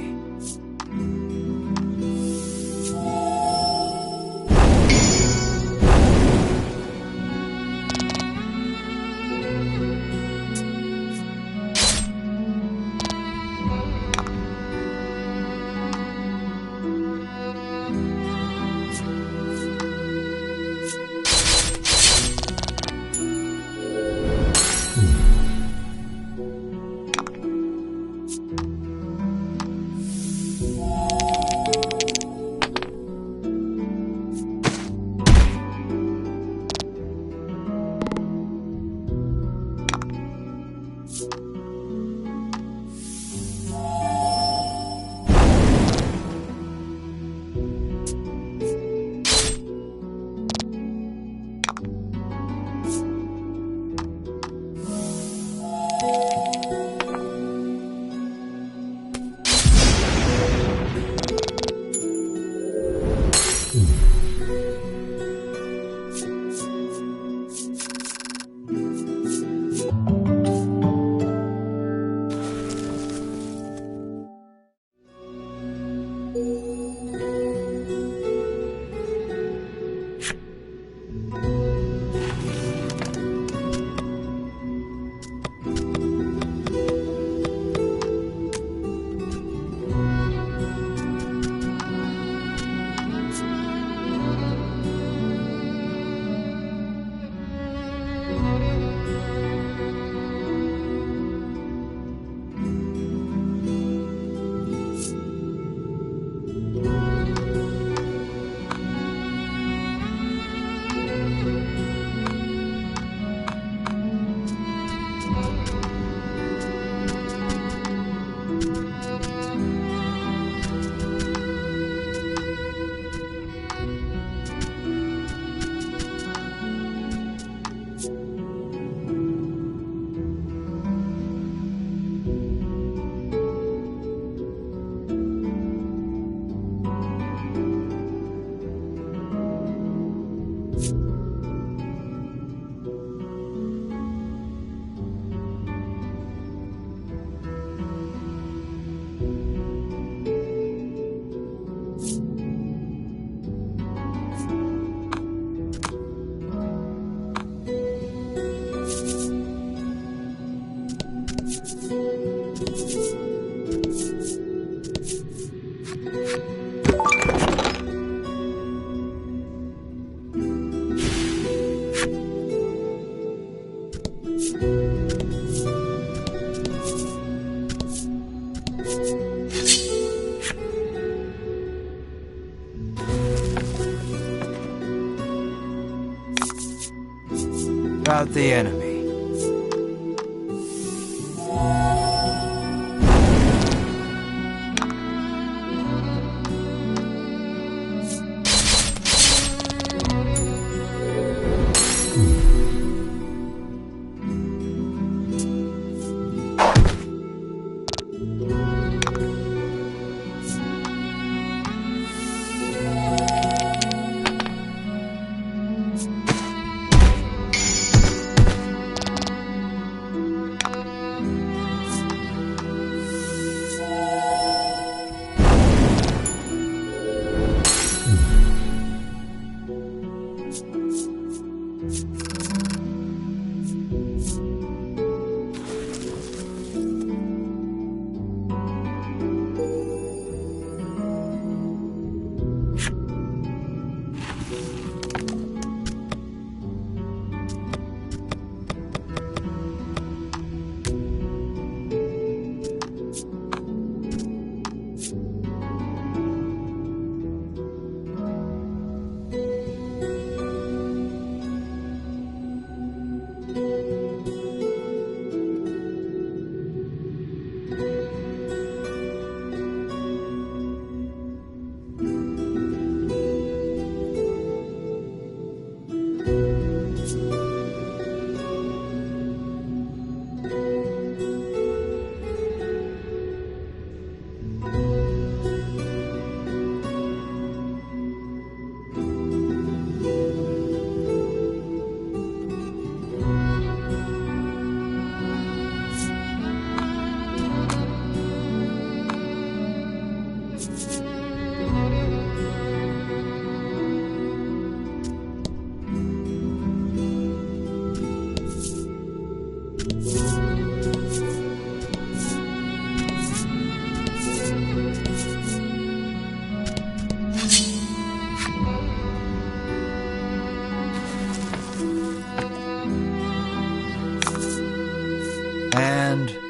About the enemy.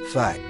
fight.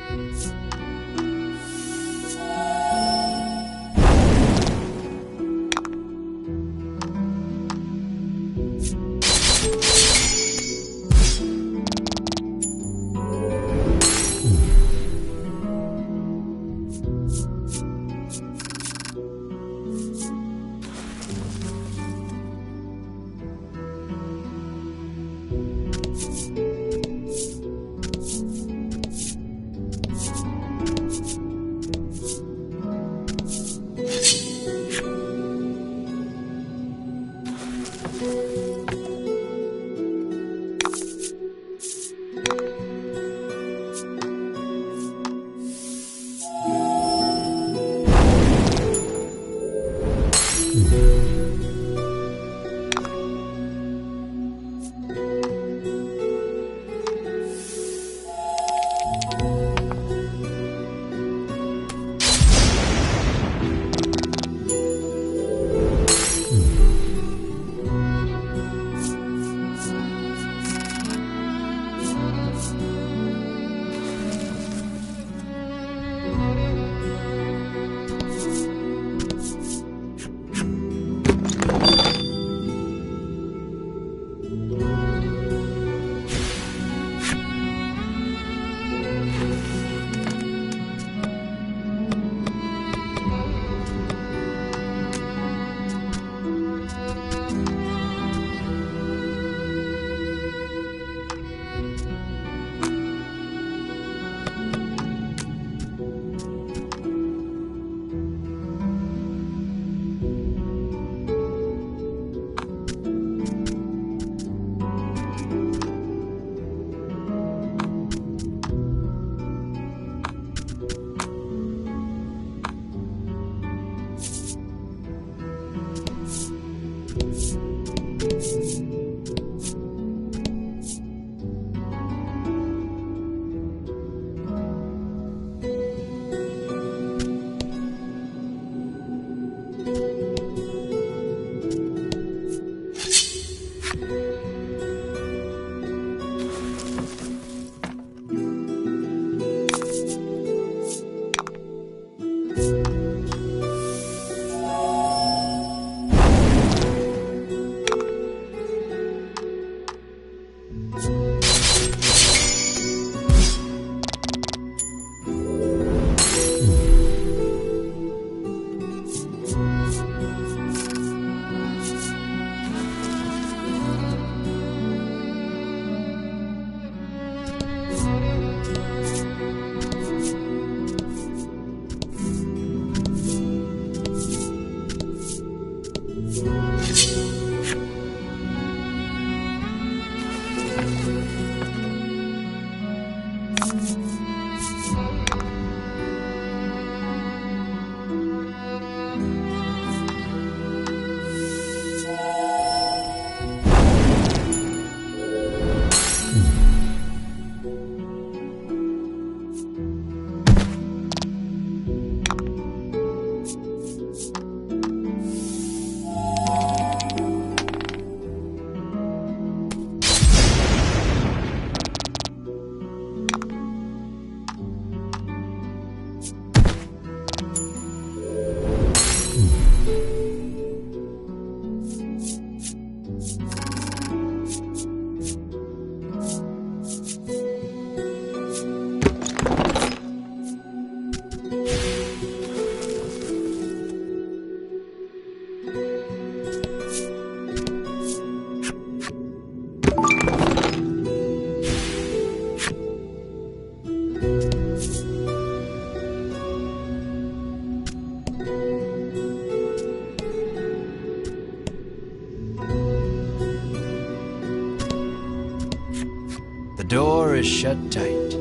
The door is shut tight.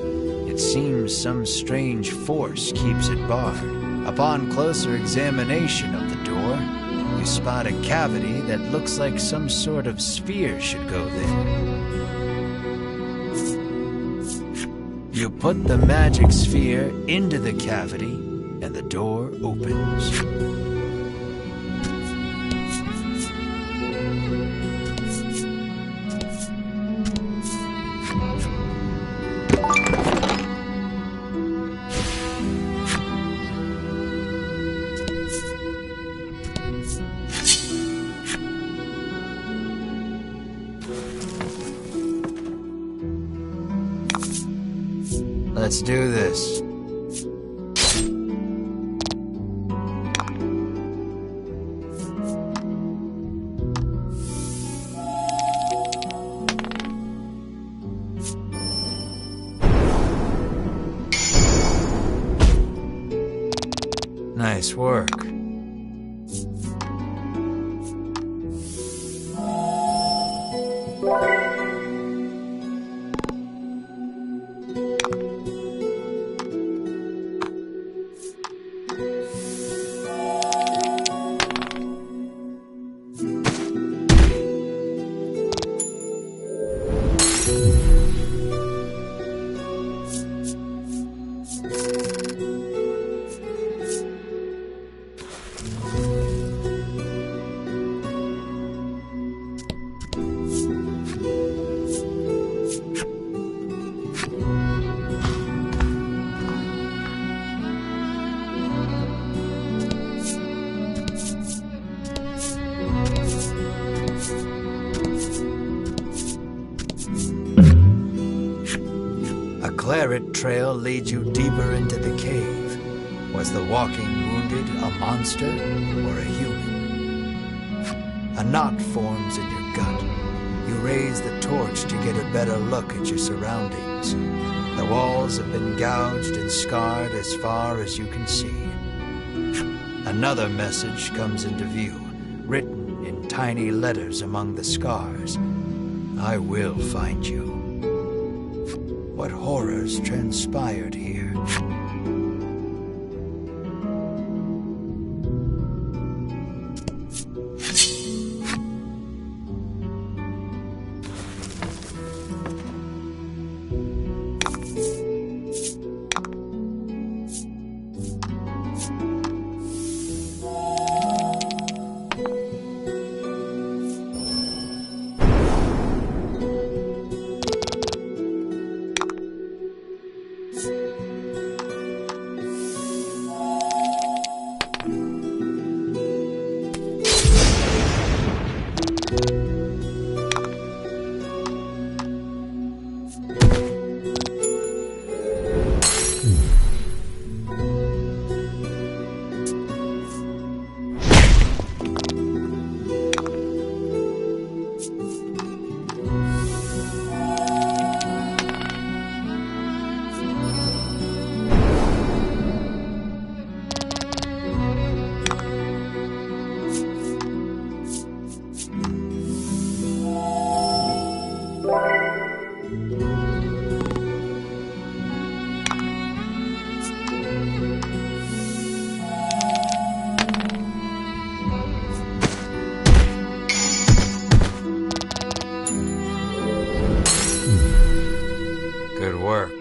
It seems some strange force keeps it barred. Upon closer examination of the door, you spot a cavity that looks like some sort of sphere should go there. You put the magic sphere into the cavity, and the door opens. Let's do this. Nice work. A claret trail leads you deeper into the cave. Was the walking wounded a monster or a human? A knot forms in your gut. You raise the torch to get a better look at your surroundings. The walls have been gouged and scarred as far as you can see. Another message comes into view, written in tiny letters among the scars. I will find you. What horrors transpired here? Good work.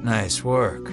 Nice work.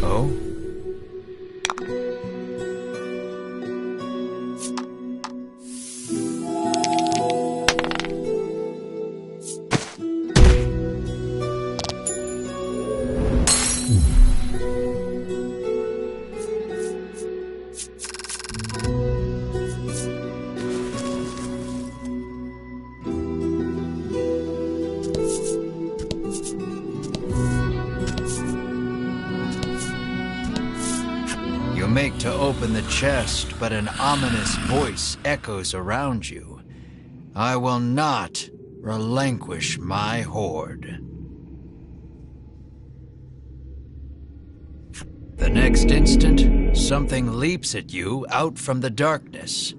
Oh? You make to open the chest, but an ominous voice echoes around you. I will not relinquish my hoard. The next instant, something leaps at you out from the darkness.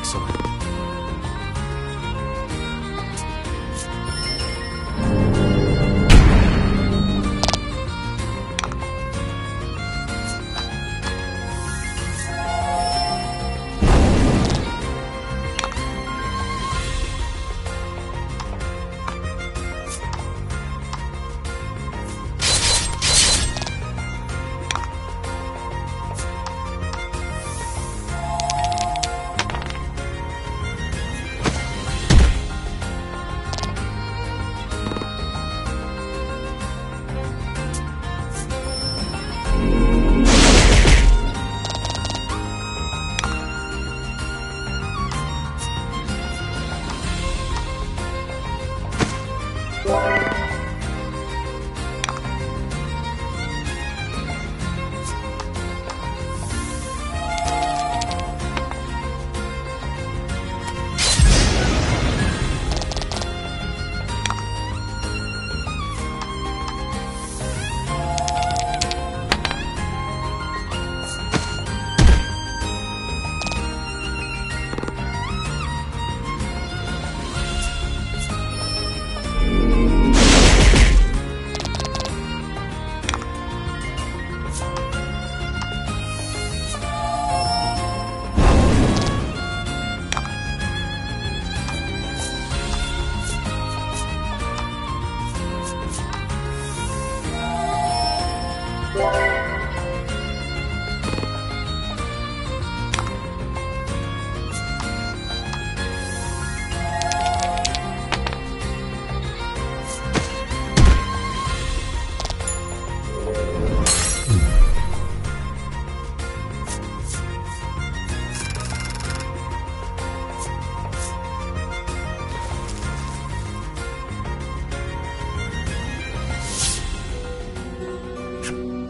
Excellent.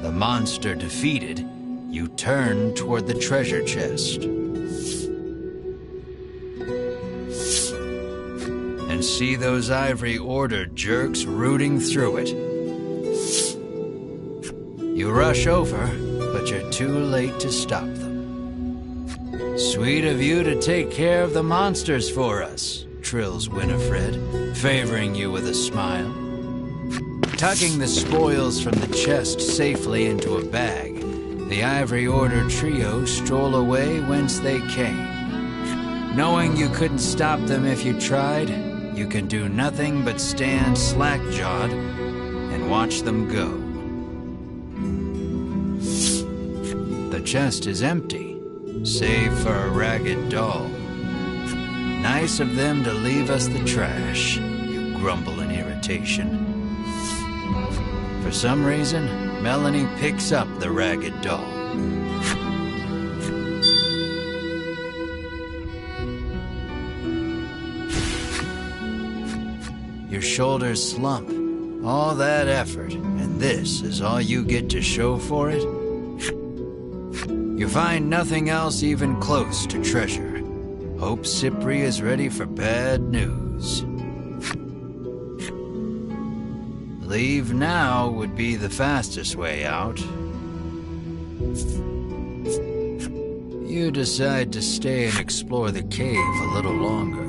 The monster defeated, you turn toward the treasure chest. And see those Ivory Order jerks rooting through it. You rush over, but you're too late to stop them. Sweet of you to take care of the monsters for us, trills Winifred, favoring you with a smile. Tucking the spoils from the chest safely into a bag, the Ivory Order trio stroll away whence they came. Knowing you couldn't stop them if you tried, you can do nothing but stand slack-jawed and watch them go. The chest is empty, save for a ragged doll. Nice of them to leave us the trash, you grumble in irritation. For some reason, Melanie picks up the ragged doll. Your shoulders slump. All that effort, and this is all you get to show for it? You find nothing else even close to treasure. Hope Cypri is ready for bad news. Leave now would be the fastest way out. You decide to stay and explore the cave a little longer.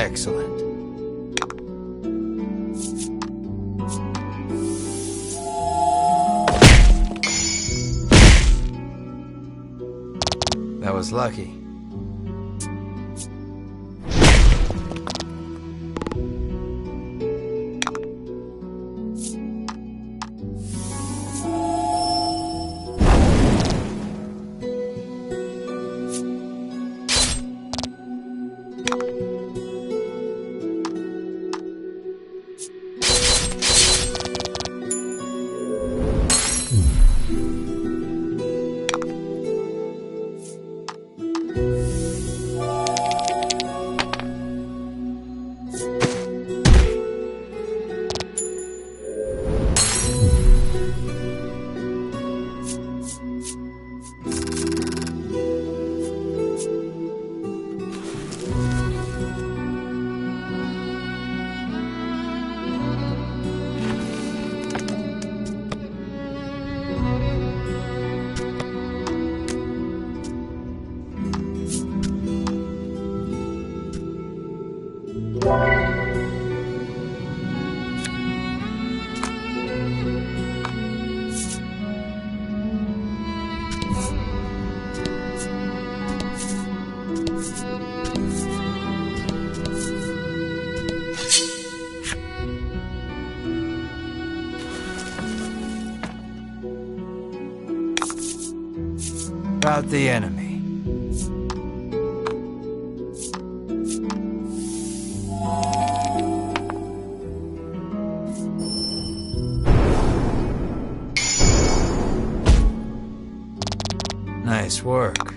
Excellent. That was lucky. About the enemy. Nice work.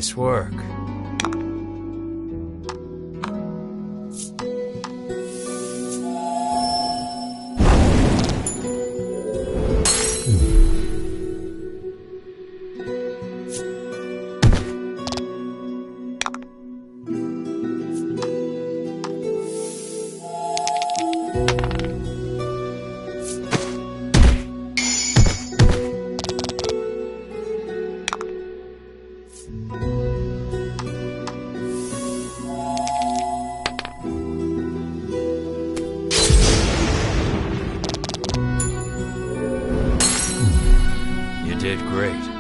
Nice work. You did great.